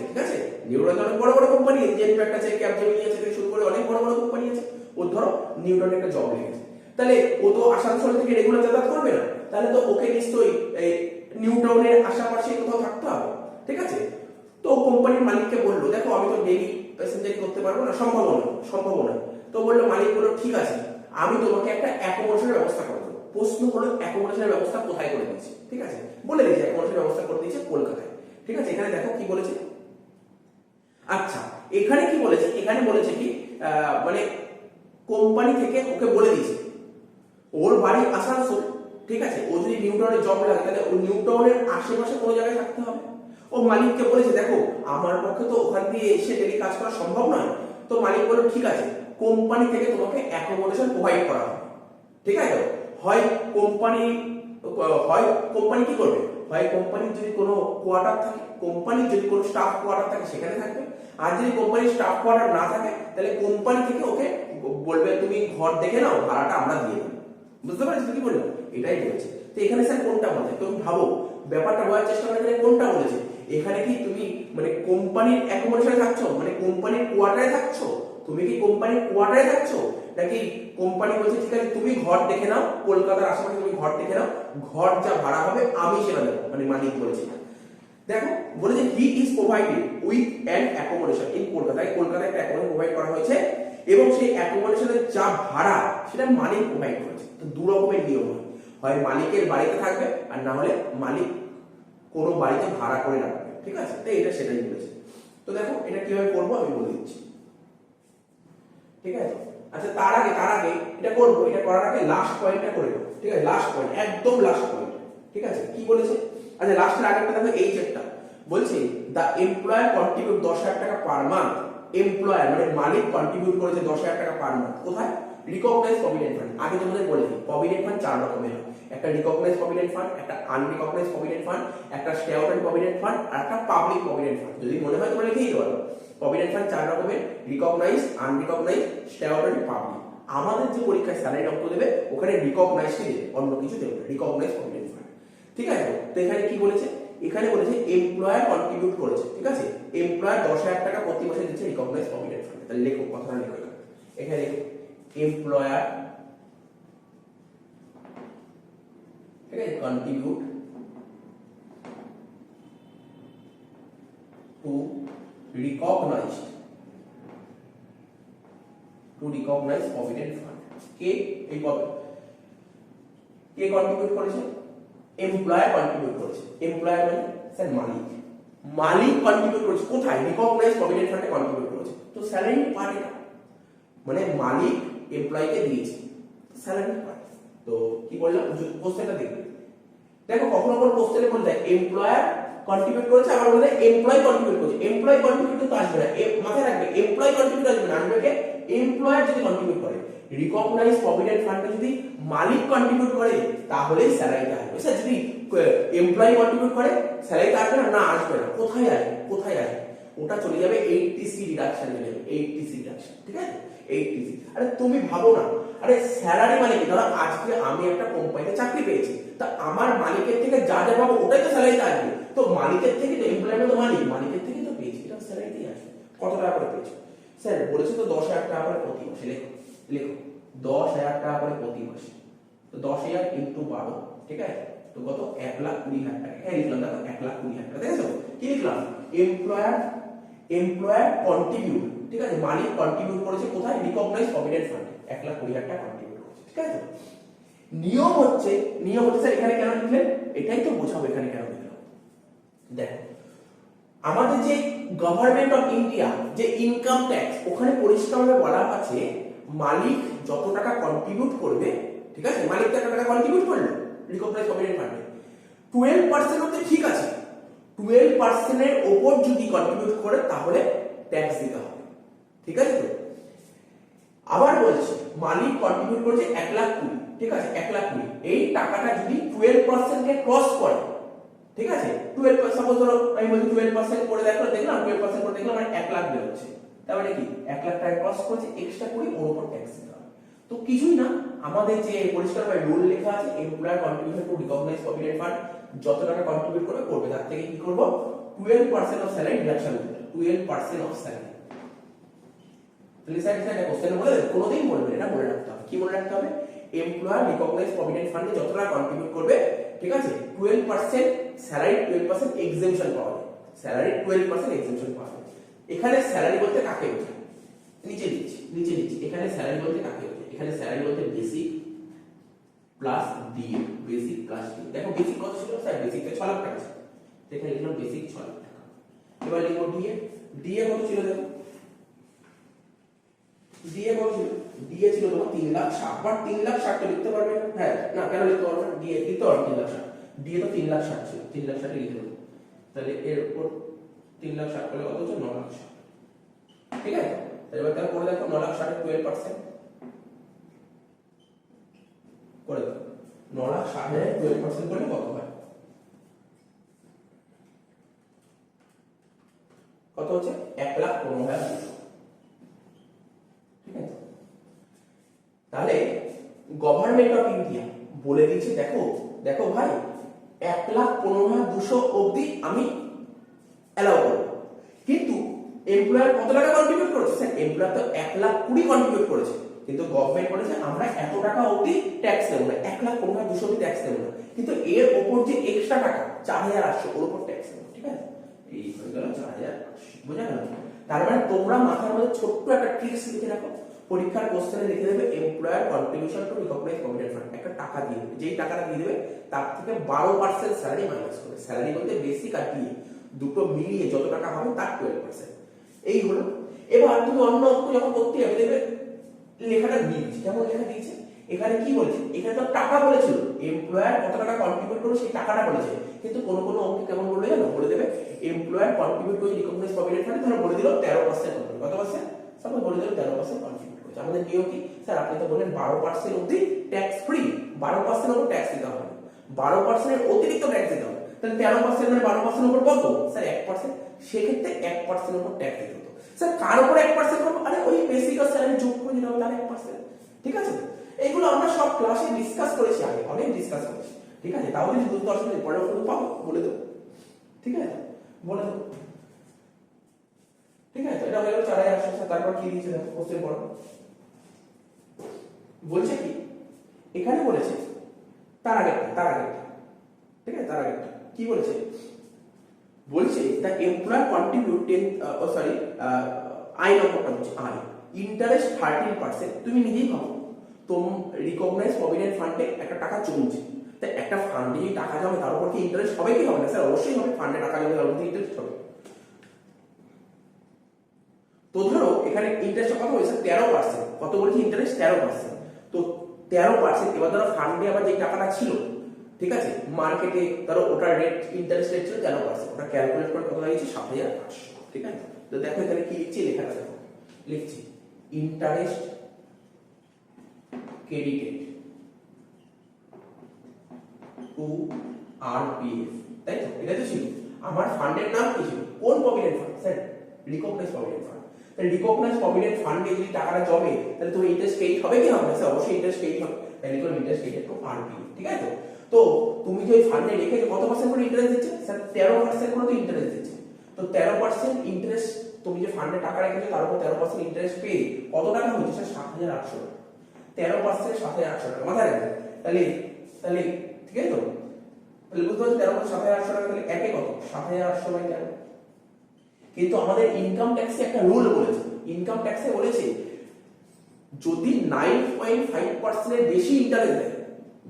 ঠিক আছে? নিউ টাউনে অনেক বড় বড় কোম্পানি আছে, জেনপ্যাক্ট একটা আছে, ক্যাপজেমিনি আছে, থেকে শুরু করে অনেক বড় বড় কোম্পানি আছে। ও ধরো নিউ টাউনে একটা জব লেগেছে, তাহলে ও তো আসানসোল থেকে রেগুলার যাতায়াত করবে না, তাহলে তো ওকে নিশ্চয়ই এই নিউ টাউনের আশেপাশে কোথাও থাকতে হবে, ঠিক আছে? তো কোম্পানির মালিককে বললো, দেখো আমি তো ডেইলি প্যাসেঞ্জারি করতে পারবো না, সম্ভব না। তো বললো, মালিক বললো ঠিক আছে, আমি তোমাকে একটা অ্যাকোমোডেশনের ব্যবস্থা করে দেবো। প্রশ্ন হলো অ্যাকোমোডেশনের ব্যবস্থা কোথায় করে দিয়েছে, ঠিক আছে? বলে দিয়েছে অ্যাকোমোডেশনের ব্যবস্থা করে দিয়েছে কলকাতায়, ঠিক আছে? এখানে দেখো কি বলেছে। আচ্ছা এখানে কি বলেছে, এখানে বলেছে কি মানে কোম্পানি থেকে ওকে বলে দিয়েছে ওর বাড়ি আসানসোল, ঠিক আছে? ও যদি নিউ টাউনে জব লাগে তাহলে ও নিউ টাউনের আশেপাশে কোনো জায়গায় থাকতে হবে। ও মালিককে বলেছে, দেখো আমার পক্ষে তো ওখান দিয়ে এসে ডেলি কাজ করা সম্ভব নয়। তো মালিক বলল ঠিক আছে, কোম্পানি থেকে তোমাকে অ্যাকোমোডেশন প্রোভাইড করা হবে, ঠিক আছে? হয় কোম্পানি হয় কোম্পানি কি করবে, হয় কোম্পানির যদি কোনো কোয়ার্টার থাকে, কোম্পানির যদি কোনো স্টাফ কোয়ার্টার থাকে সেখানে থাকবে, আর যদি কোম্পানির স্টাফ কোয়ার্টার না থাকে তাহলে কোম্পানি থেকে ওকে বলবে তুমি ঘর দেখে নাও, ভাড়াটা আমরা দিয়ে দেবো। বুঝতে পারছো কি বললাম? এটাই বলেছে। তো এখানে স্যার কোনটা বলেছে তুমি ভাবো, ব্যাপারটা বোঝার চেষ্টা করে, কোনটা বলেছে এখানে? কি তুমি মানে কোম্পানির অ্যাকোমোডেশনে থাকছো, মানে কোম্পানির কোয়ার্টারে থাকছো? তুমি কি কোম্পানির কোয়ার্টারে থাকছো, নাকি কোম্পানি বলছে ঠিক আছে তুমি ঘর দেখে নাও, কলকাতার আশেপাশে তুমি ঘর দেখে নাও, ঘর যা ভাড়া হবে আমি সেটা দেবো, মানে মালিক বলেছে। দেখো বলেছে he is provided with an accommodation in কলকাতায়, কলকাতায় একটা অ্যাকোমোডেশন প্রোভাইড করা হয়েছে এবং সেই অ্যাকোমোডেশনের যা ভাড়া সেটা মালিক প্রোভাইড করেছে। তো দু রকমের নিয়ম হয়, হয় মালিকের বাড়িতে থাকবে আর না হলে মালিক কোনো বাড়িতে ভাড়া করে রাখবে। ঠিক আছে, তো এটা সেটাই বলেছে। তো দেখো এটা কিভাবে করবো আমি বলে দিচ্ছি। ঠিক আছে, আচ্ছা তার আগে এটা করবো, এটা করার আগে লাস্ট পয়েন্টটা করে দেবো। ঠিক আছে, লাস্ট পয়েন্ট, একদম লাস্ট পয়েন্ট। ঠিক আছে, কি বলেছে? আচ্ছা লাস্টের আগেরটা দেখো, এই চেকটা বলছে দ্য এমপ্লয়ার কন্ট্রিবিউট 10,000 টাকা পার মান্থ। এমপ্লয়ার মানে মালিক কন্ট্রিবিউট করেছে 10,000 টাকা পার মান্থ। কোথায়? Recognized provident fund. আগে তোমাদের বলেছি প্রভিডেন্ট ফান্ড চার রকমের হয়, একটা রিকগনাইজড প্রভিডেন্ট ফান্ড, একটা আনরিকগনাইজড প্রভিডেন্ট ফান্ড, একটা স্ট্যাটিউটরি প্রভিডেন্ট ফান্ড আর একটা পাবলিক প্রভিডেন্ট ফান্ড। যদি মনে হয় তোমরা লিখেই দেবো। প্রভিডেন্ট ফান্ড চার রকমের, রিকগনাইজড, আনরিকগনাইজড, স্ট্যাটিউটরি, পাবলিক। আমাদের যে পরীক্ষায় স্যালারি অঙ্ক দেবে ওখানে রিকগনাইজড দেবে, অন্য কিছু দেবে না, রিকগনাইজড প্রভিডেন্ট ফান্ড। ঠিক আছে, তো এখানে কি বলেছে? এখানে বলেছে এমপ্লয়ার কন্ট্রিবিউট করেছে। ঠিক আছে, এমপ্লয়ার 10,000 টাকা প্রতি মাসে দিচ্ছে রিকগনাইজড প্রভিডেন্ট ফান্ড। তাহলে লেখো, কথাটা লেখো এখানে লেখো এমপ্লয়ার, ঠিক আছে, contribute to recognised provident fund. কে এই কে কন্ট্রিবিউট করেছে? এমপ্লয়ার কন্ট্রিবিউট করেছে। এমপ্লয়ার মানে স্যার মালিক, মালিক কন্ট্রিবিউট করেছে। কোথায়? রিকগনাইজড প্রভিডেন্ট ফান্ডে কন্ট্রিবিউট করেছে। তো স্যালারি পার্ট এটা, মানে মালিক এমপ্লয়িকে দিয়েছে, স্যালারি পার্ট। তো কি বললাম, কোশ্চেনটা দেখবে। দেখো কখনো কখনো কোশ্চেনে বলে দেয় এমপ্লয়ার কন্ট্রিবিউট করেছে, আবার বলে এমপ্লয় কন্ট্রিবিউট করেছে। এমপ্লয় কন্ট্রিবিউট তো আসবে না, মাথায় রাখবে এমপ্লয় কন্ট্রিবিউট আসবে না, আসবে কে? এমপ্লয়ার যদি কন্ট্রিবিউট করে। রিকগনাইজড প্রভিডেন্ট ফান্ডে যদি মালিক কন্ট্রিবিউট করে তাহলেই স্যালারিটা আসবে। স্যার যদি এমপ্লয়ি কন্ট্রিবিউট করে স্যালারিটা আসবে না? না, আসবে না। কোথায় আসবে? কোথায় আসবে? ওটা চলে যাবে 80C ডিডাকশন, চলে যাবে 80C ডিডাকশন। ঠিক আছে, 80C। আরে তুমি ভাবো না, আরে স্যালারি মানে কি? ধরো আজকে আমি একটা কোম্পানিতে চাকরি পেয়েছি, তা আমার মালিকের থেকে যা যা পাবো ওটাই তো স্যালারিতে আসবে। তো মালিকের থেকে তো এমপ্লয়ার তো মালিকের থেকে তো পেয়েছি, এটা স্যালারিতেই আসবে। কত টাকা করে পেয়েছো? স্যার বলেছে তো 10,000 টাকা করে প্রতি মাসে। লেখো লেখো 10,000 টাকা করে প্রতি মাসে। তো 10,000 ইনটু 12, ঠিক আছে, তো কত? 1,20,000 টাকা। হ্যাঁ লিখলাম, দেখো 1,20,000 টাকা। দেখেছো কি লিখলাম? এমপ্লয়ার কন্ট্রিবিউট, ঠিক আছে, মালিক কন্ট্রিবিউট করেছে কোথায়? রিকগনাইজড প্রভিডেন্ট ফান্ডে 1,20,000 টাকা কন্ট্রিবিউট করেছে। ঠিক আছে, নিয়ম হচ্ছে স্যার এখানে কেন লিখলেন? এটাই তো বোঝাবো এখানে কেন লিখলাম। দেখো আমাদের যে গভর্নমেন্ট অফ ইন্ডিয়া যে ইনকাম ট্যাক্স, ওখানে পরিষ্কারভাবে বলা আছে মালিক যত টাকা কন্ট্রিবিউট করবে, ঠিক আছে, মালিক যত টাকা কন্ট্রিবিউট করলো রিকগনাইজড প্রভিডেন্ট ফান্ডে, 12% হতে ঠিক আছে, 12% এর উপর যদি কন্ট্রিবিউট করে তাহলে ট্যাক্স দিতে হবে। ঠিক আছে, তো আবার বলছি মালিক কন্ট্রিবিউট করেছে 1,20,000, ঠিক আছে, 1,20,000, এই টাকাটা যদি 12% কে ক্রস করে, ঠিক আছে, 12, সাপোজ ধরো আমি বলছি 12% করে দেখলাম 12% করে দেখলাম মানে 1,00,000 বেরোচ্ছে, তার মানে কি 1,00,000 টাকা ক্রস করেছে, এক্সট্রা করে ওর উপর ট্যাক্স দিতে হবে। তো কিছুই না, আমাদের যে পরিষ্কারভাবে রুল লেখা আছে employer contribution to recognised provident fund, যত টাকা কন্ট্রিবিউট করবে তার থেকে কি করব? 12% অফ স্যালারি ডিডাকশন করব, 12% অফ স্যালারি। তাহলে স্যার এটা কোশ্চেনে বলে দেবে, কোনোদিন বলবে এটা মনে রাখতে হবে। কি মনে রাখতে হবে? এমপ্লয়ার রিকগনাইজড প্রভিডেন্ট ফান্ডে যত টাকা কন্ট্রিবিউট করবে, ঠিক আছে, 12% স্যালারি, 12% এক্সেমশন পাওয়া যায়, স্যালারি 12% এক্সেমশন পাওয়া যায়। এখানে স্যালারি বলতে কাকে বোঝায়? নিচে দিচ্ছি, এখানে স্যালারি বলতে কাকে বোঝায়? এখানে স্যালারি বলতে basic plus DA, basic plus DA. দেখো বেসিক কত ছিল স্যার? বেসিকটা 6 লাখ টাকা ছিল, এখানে লিখলাম বেসিক 6 লাখ টাকা। এবার লিখবো ডিএ, ডিএ কত ছিল? দেখো ডিএ কত ছিল? ডিএ ছিল তোমার 3,60,000, বাট 3,60,000 তো লিখতে পারবে না। হ্যাঁ না, কেন লিখতে পারবে না? ডিএ লিখতে পারবে 3,60,000, ডিএ তো 3,60,000 ছিল, 3,60,000 লিখে দেবো। তাহলে এর উপর 3,60,000 করলে কত হচ্ছে? 9,60,000। ঠিক আছে, তাহলে এবার তাহলে করে দেখো 9,60,000 এর 12% করে দাও, 9,60,000 12% করলে কত হয়? কত হচ্ছে? 1,15,200। ঠিক আছে, তাহলে গভর্নমেন্ট অফ ইন্ডিয়া বলে দিয়েছে দেখো দেখো ভাই 1,15,200 অবধি আমি অ্যালাউ করব, কিন্তু এমপ্লয়ার কত টাকা কন্ট্রিবিউট করেছে? স্যার এমপ্লয়ার তো 1,20,000 কন্ট্রিবিউট করেছে, কিন্তু গভর্নমেন্ট বলেছে আমরা এত টাকা অবধি ট্যাক্স নেব না, 1,15,200 অবধি ট্যাক্স নেব না, কিন্তু এর উপর যে এক্সট্রা টাকা 4,800 ওর উপর ট্যাক্স নেব। ঠিক আছে, এই হয়ে গেল 4,800। বুঝা গেল? তার মানে তোমরা মাথার মধ্যে ছোট্ট একটা ট্রিক্স লিখে রাখো, পরীক্ষার কোশ্চেনে লিখে দেবে employer contribution to recognize provident fund, একটা টাকা দিয়ে দেবে, যেই টাকাটা দিয়ে দেবে তার থেকে 12% স্যালারি মাইনাস করবে। স্যালারি বলতে বেসিক আর ডিএ দুটো মিলিয়ে যত টাকা হবে তার 12%। এই হলো। এবার তুমি অন্য অঙ্ক যখন করতে যাবে দেখবে লেখাটা দিয়েছে, কেমন লেখা দিয়েছে, এখানে কি বলেছে, এখানে তো টাকা বলেছিল, এমপ্লয়ার কত টাকা কন্ট্রিবিউট করবে সেই টাকাটা বলেছে, কিন্তু কোন কোন অঙ্কে কেমন বলে জানো, বলে দেবে এমপ্লয়ার কন্ট্রিবিউট করে রিকগনাইজ প্রভিডেন্ট ফান্ড, ধরো বলে দিল 13%, কত পার্সেন্ট, সাপোজ বলে দিল 13% কন্ট্রিবিউট করেছে। আমাদের নিয়ম কি স্যার, আপনি তো বলেন 12% অবধি ট্যাক্স ফ্রি, 12% উপর ট্যাক্স দিতে হবে, 12% এর অতিরিক্ত ট্যাক্স দিতে হবে, তাহলে 13% মানে 12% উপর কত স্যার 1%, সেক্ষেত্রে 1% উপর ট্যাক্স দিতে হতো। স্যার কার উপর 1% করব, আরে ওই বেসিক আর স্যালারি যোগ করে দিতে হবে তাহলে 1%। ঠিক আছে, এইগুলো আমরা সব ক্লাসে ডিসকাস করেছি, আগে অনেক ডিসকাস করেছি। ঠিক আছে, তাও যদি বুঝতে অসুবিধা পরে পাবো বলে দেবো। ঠিক আছে, বলে দেবো। ঠিক আছে, এটা হলো 4,800। তারপর কি দিয়েছে দেখো কোশ্চেন পড়ো, বলছে কি এখানে বলেছে তার আগে, ঠিক আছে, তার আগে কি বলেছে, বলছে the employer contribute 10 sorry I নম্বরটা হচ্ছে আই ইন্টারেস্ট 13%। তুমি নিজেই ভাবো তুমি রিকগনাইজ প্রভিডেন্ট ফান্ডে একটা টাকা জমছে, তাই একটা ফান্ডে যে টাকা জমে তার উপর কি ইন্টারেস্ট হবে কি হবে না? স্যার অবশ্যই হবে, ফান্ডে টাকা জমে তার উপর ইন্টারেস্ট হবে। তো ধরো এখানে ইন্টারেস্ট কত হয়েছে 13%, কত বলছি ইন্টারেস্ট 13%, তো 13%, এবার ধরো ফান্ডে আবার যে টাকাটা ছিল, ঠিক আছে, মার্কেটে ধরো ওটার রেট ইন্টারেস্ট রেট ছিল 13%, ওটা ক্যালকুলেট করে কত হয়েছে 7,800। ঠিক আছে, তো দেখো এখানে কি লিখছি, লেখাটা দেখো, লিখছি ইন্টারেস্ট ক্রেডিটেড টু আরপিএফ, তাই তো? এটা তো ছিল আমার ফান্ডের নাম কি ছিল, কোন provident fund? Sir recognize provident fund. তাহলে রিকগনাইজ প্রভিডেন্ট ফান্ডে যদি টাকাটা জমে তাহলে তোমার ইন্টারেস্ট পেইড হবে কি হবে না? স্যার অবশ্যই ইন্টারেস্ট পেইড হবে, তাহলে তোমার ইন্টারেস্ট পেইড টু আরপিএফ। ঠিক আছে, তো তুমি যে ফান্ডে রেখেছো কত পার্সেন্ট করে ইন্টারেস্ট দিচ্ছে? স্যার 13% করে তো ইন্টারেস্ট দিচ্ছে, তো 13% ইন্টারেস্ট তুমি যে ফান্ডে টাকা রেখেছো তার উপর 13% ইন্টারেস্ট পেয়ে কত টাকা হচ্ছে স্যার 7,800 টাকা। 13% 7,800 টাকা মাথায় রাখবে। তাহলে তাহলে ঠিক আছে তো, তাহলে বুঝতে পারছো 13% 7,800 টাকা, তাহলে একে কত 7,800 বাই 13। কিন্তু আমাদের ইনকাম ট্যাক্সে একটা রুল বলেছে, ইনকাম ট্যাক্সে বলেছে যদি 9.5% এর বেশি ইন্টারেস্ট দেয়,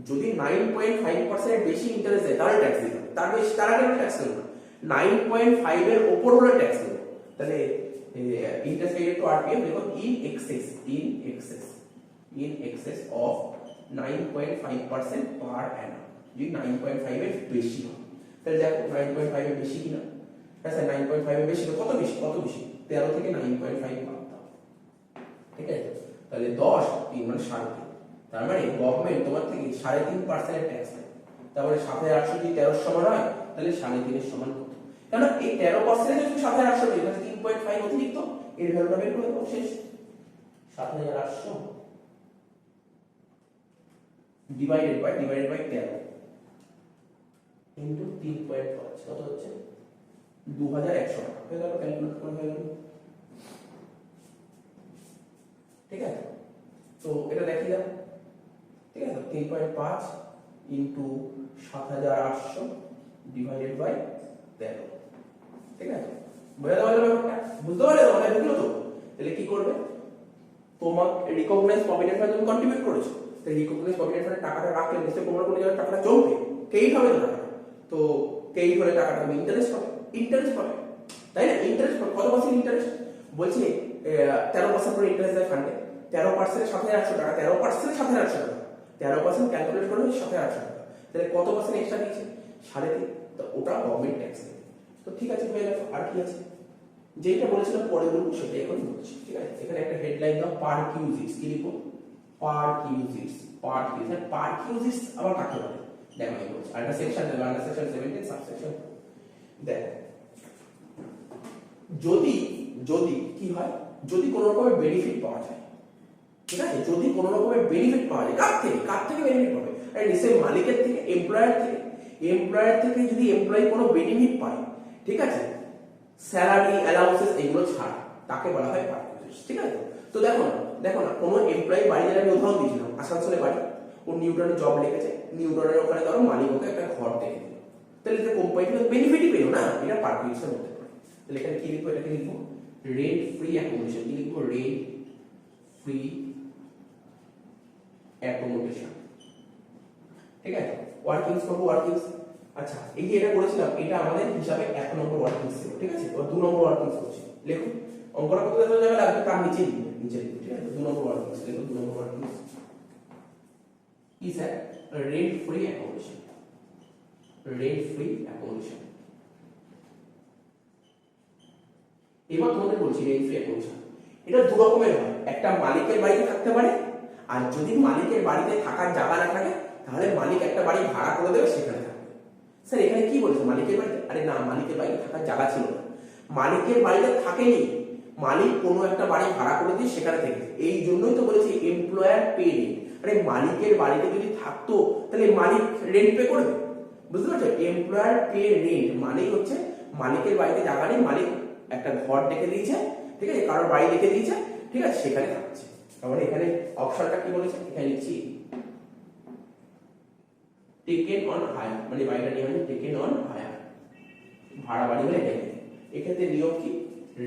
যদি 9.5% এর বেশি ইন্টারেস্ট দেয় তাহলে ট্যাক্স দিতে হবে, তার বেশি তার আগে ট্যাক্স দেবে না, 9.5 এর উপর হলে ট্যাক্স দেবে। তাহলে ইন্টারেস্ট পেইড টু আরপিএফ দেখো ইন এক্সেস অফ 9.5% পার অ্যানাম, যদি 9.5 এর বেশি হয়, তাহলে দেখো 9.5 এর বেশি কিনা, হ্যাঁ স্যার 9.5 এর বেশি, কত বেশি, কত বেশি 13 থেকে 9.5 বাদ দাও। ঠিক আছে, তাহলে 10 3 মানে 3.5, তার মানে গভর্নমেন্ট তোমার থেকে 3.5% ট্যাক্স নেয়। তারপরে 7,800 যদি 13 সমান হয় তাহলে 3.5 এর সমান কত? কারণ এই 13% যদি 7,800 হয় তাহলে 3.5 অতিরিক্ত, এর ভ্যালুটা বের করে দাও, শেষ। 7,800 ডিভাইডেড বাই 13 ইনটু 3.5 কত হচ্ছে 2,100 টাকা হয়ে গেল, ক্যালকুলেট করে হয়ে গেল। ঠিক আছে, তো এটা দেখি দাও। ঠিক আছে, 3.5 ইনটু 7,800 ডিভাইডেড বাই 13। ঠিক আছে, বুঝতে পারলে ব্যাপারটা? বুঝতে পারলে তো? মানে বুঝলো তো? তাহলে কি করবে, তোমার রিকগনাইজ প্রভিডেন্ট ফান্ড তুমি কন্ট্রিবিউট করেছো, তাহলে রিকগনাইজ প্রভিডেন্ট ফান্ডে টাকাটা রাখলে নিশ্চয়ই কোনো না কোনো জায়গায় টাকাটা জমবে, পেইড হবে তো টাকাটা, তো পেইড হলে টাকাটা তুমি ইন্টারেস্ট পাবে, তাই না? ইন্টারেস্ট কত পার্সেন্ট ইন্টারেস্ট বলছি, 13% করে ইন্টারেস্ট দেয় ফান্ডে, 13% 7,800 টাকা, 13% 7,800 টাকা, 13% ক্যালকুলেট করলে 7,800 টাকা, তাহলে কত পার্সেন্ট এক্সট্রা দিয়েছে 3.5, তো ওটা গভর্নমেন্ট ট্যাক্স দেবে। তো ঠিক আছে, হয়ে গেল। আর কি আছে, যেটা বলেছিলাম পরে বলবো সেটাই এখন বলছি। ঠিক আছে, এখানে একটা হেডলাইন দাও, পার কিউজিস, কি লিখবো পারকিউজিটস আবার কাকে বলে দেখো আমি বলছি আন্ডার সেকশন 17 সাবসেকশন দেখ যদি যদি কি হয় যদি কোনো রকমের বেনিফিট পাওয়া যায় ঠিক আছে যদি কোনো রকমের বেনিফিট পাওয়া যায় কার থেকে বেনিফিট পাবে আরে নিশ্চয়ই মালিকের থেকে এমপ্লয়ার থেকে যদি এমপ্লয়ি কোনো বেনিফিট পায় ঠিক আছে স্যালারি অ্যালাউন্সেস এগুলো ছাড়া তাকে বলা হয় পারকিউজিটস ঠিক আছে তো দেখো না কোনো এমপ্লয়ি বাড়িতে আমি উদাহরণ দিয়েছিলাম আসানসোলে বাড়ি ও নিউটনে জব লেগেছে নিউটনের ওখানে ধরো মালিক ওকে একটা ঘর দেখে দিল তাহলে এটা কোম্পানি বেনিফিটই পেলো না এটা পারকিউজিটসের মধ্যে পড়ে তাহলে এখানে কি লিখবো এটাকে লিখবো রেন্ট ফ্রি অ্যাকোমোডেশন কি লিখবো রেন্ট ফ্রি অ্যাকোমোডেশন ঠিক আছে ওয়ার্কিংস করবো ওয়ার্কিংস আচ্ছা এই যে এটা করেছিলাম এটা আমাদের হিসাবে 1 নম্বর ওয়ার্কিংস ছিল ঠিক আছে এবার 2 নম্বর ওয়ার্কিংস করছি লিখুন অঙ্কটা কত জায়গা লাগবে তার নিচে লিখবে ঠিক আছে 2 নম্বর ওয়ার্কিংস লিখুন 2 নম্বর workings is a rent free accommodation এবার তোমাদের বলছি রেন্ট ফ্রি অ্যাকোমোডেশন এটা দু রকমের হয় একটা মালিকের বাড়িতে থাকতে পারে আর যদি মালিকের বাড়িতে থাকার জায়গা না থাকে তাহলে মালিক একটা বাড়ি ভাড়া করে দেবে সেখানে থাকবে স্যার এখানে কি বলেছে মালিকের বাড়িতে আরে না মালিকের বাড়িতে থাকার জায়গা ছিল না মালিকের বাড়িতে থাকেনি মালিক কোনো একটা বাড়ি ভাড়া করে দিয়ে সেখানে থেকে এই জন্যই তো বলেছি এমপ্লয়ার পে রেন্ট আরে মালিকের বাড়িতে যদি থাকতো তাহলে মালিক রেন্ট পে করবে বুঝতে পারছো এমপ্লয়ার পে রেন্ট মানেই হচ্ছে মালিকের বাড়িতে জায়গা নেই মালিক একটা ঘর দেখে দিয়েছে ঠিক আছে কারোর বাড়ি দেখে দিয়েছে ঠিক আছে সেখানে থাকছে তাহলে এখানে অপশনটা কি বলেছে এখানে লিখছি টেকেন অন হায়ার মানে বাড়িটা নিয়ে মানে টেকেন অন হায়ার ভাড়া বাড়ি হলে এক্ষেত্রে নিয়ম কি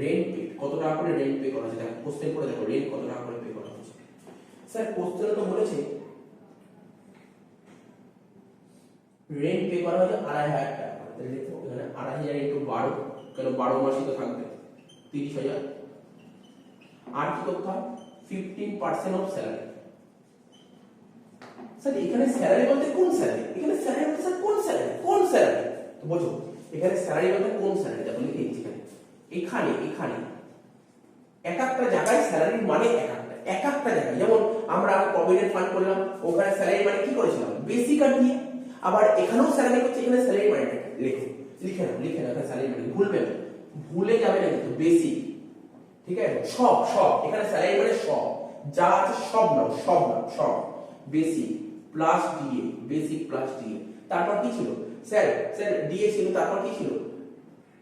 রেন্ট পে কত টাকা করে রেন্ট পে করা হচ্ছে দেখো কোশ্চেন করে দেখো রেন্ট কত টাকা করে পে করা হচ্ছে স্যার কোশ্চেনে তো বলেছে রেন্ট পে করা হচ্ছে 2,500 টাকা তাহলে দেখো এখানে 2,500 ইনটু 12 কেন 12 মাসই তো থাকবে 30,000 আর কি করতে হয় 15% অফ স্যালারি স্যার এখানে স্যালারি বলতে কোন স্যালারি এখানে স্যালারি বলতে স্যার কোন স্যালারি তো বোঝো এখানে স্যালারি বলতে কোন স্যালারি দেখো লিখে দিচ্ছি এখানে এক একটা জায়গায় স্যালারি মানে এক একটা জায়গায় যেমন আমরা প্রভিডেন্ট ফান্ড করলাম ওখানে স্যালারি মানে কি করেছিলাম বেসিক আর দিয়ে আবার এখানেও স্যালারি হচ্ছে এখানে স্যালারি মানে লিখে নাও এখানে স্যালারি মানে ভুলে যাবে না কিন্তু বেসিক ঠিক আছে সব এখানে স্যালারি মানে সব যা আছে সব নাও বেসিক প্লাস ডিএ তারপর কি ছিল স্যার ডিএ ছিল তারপর কি ছিল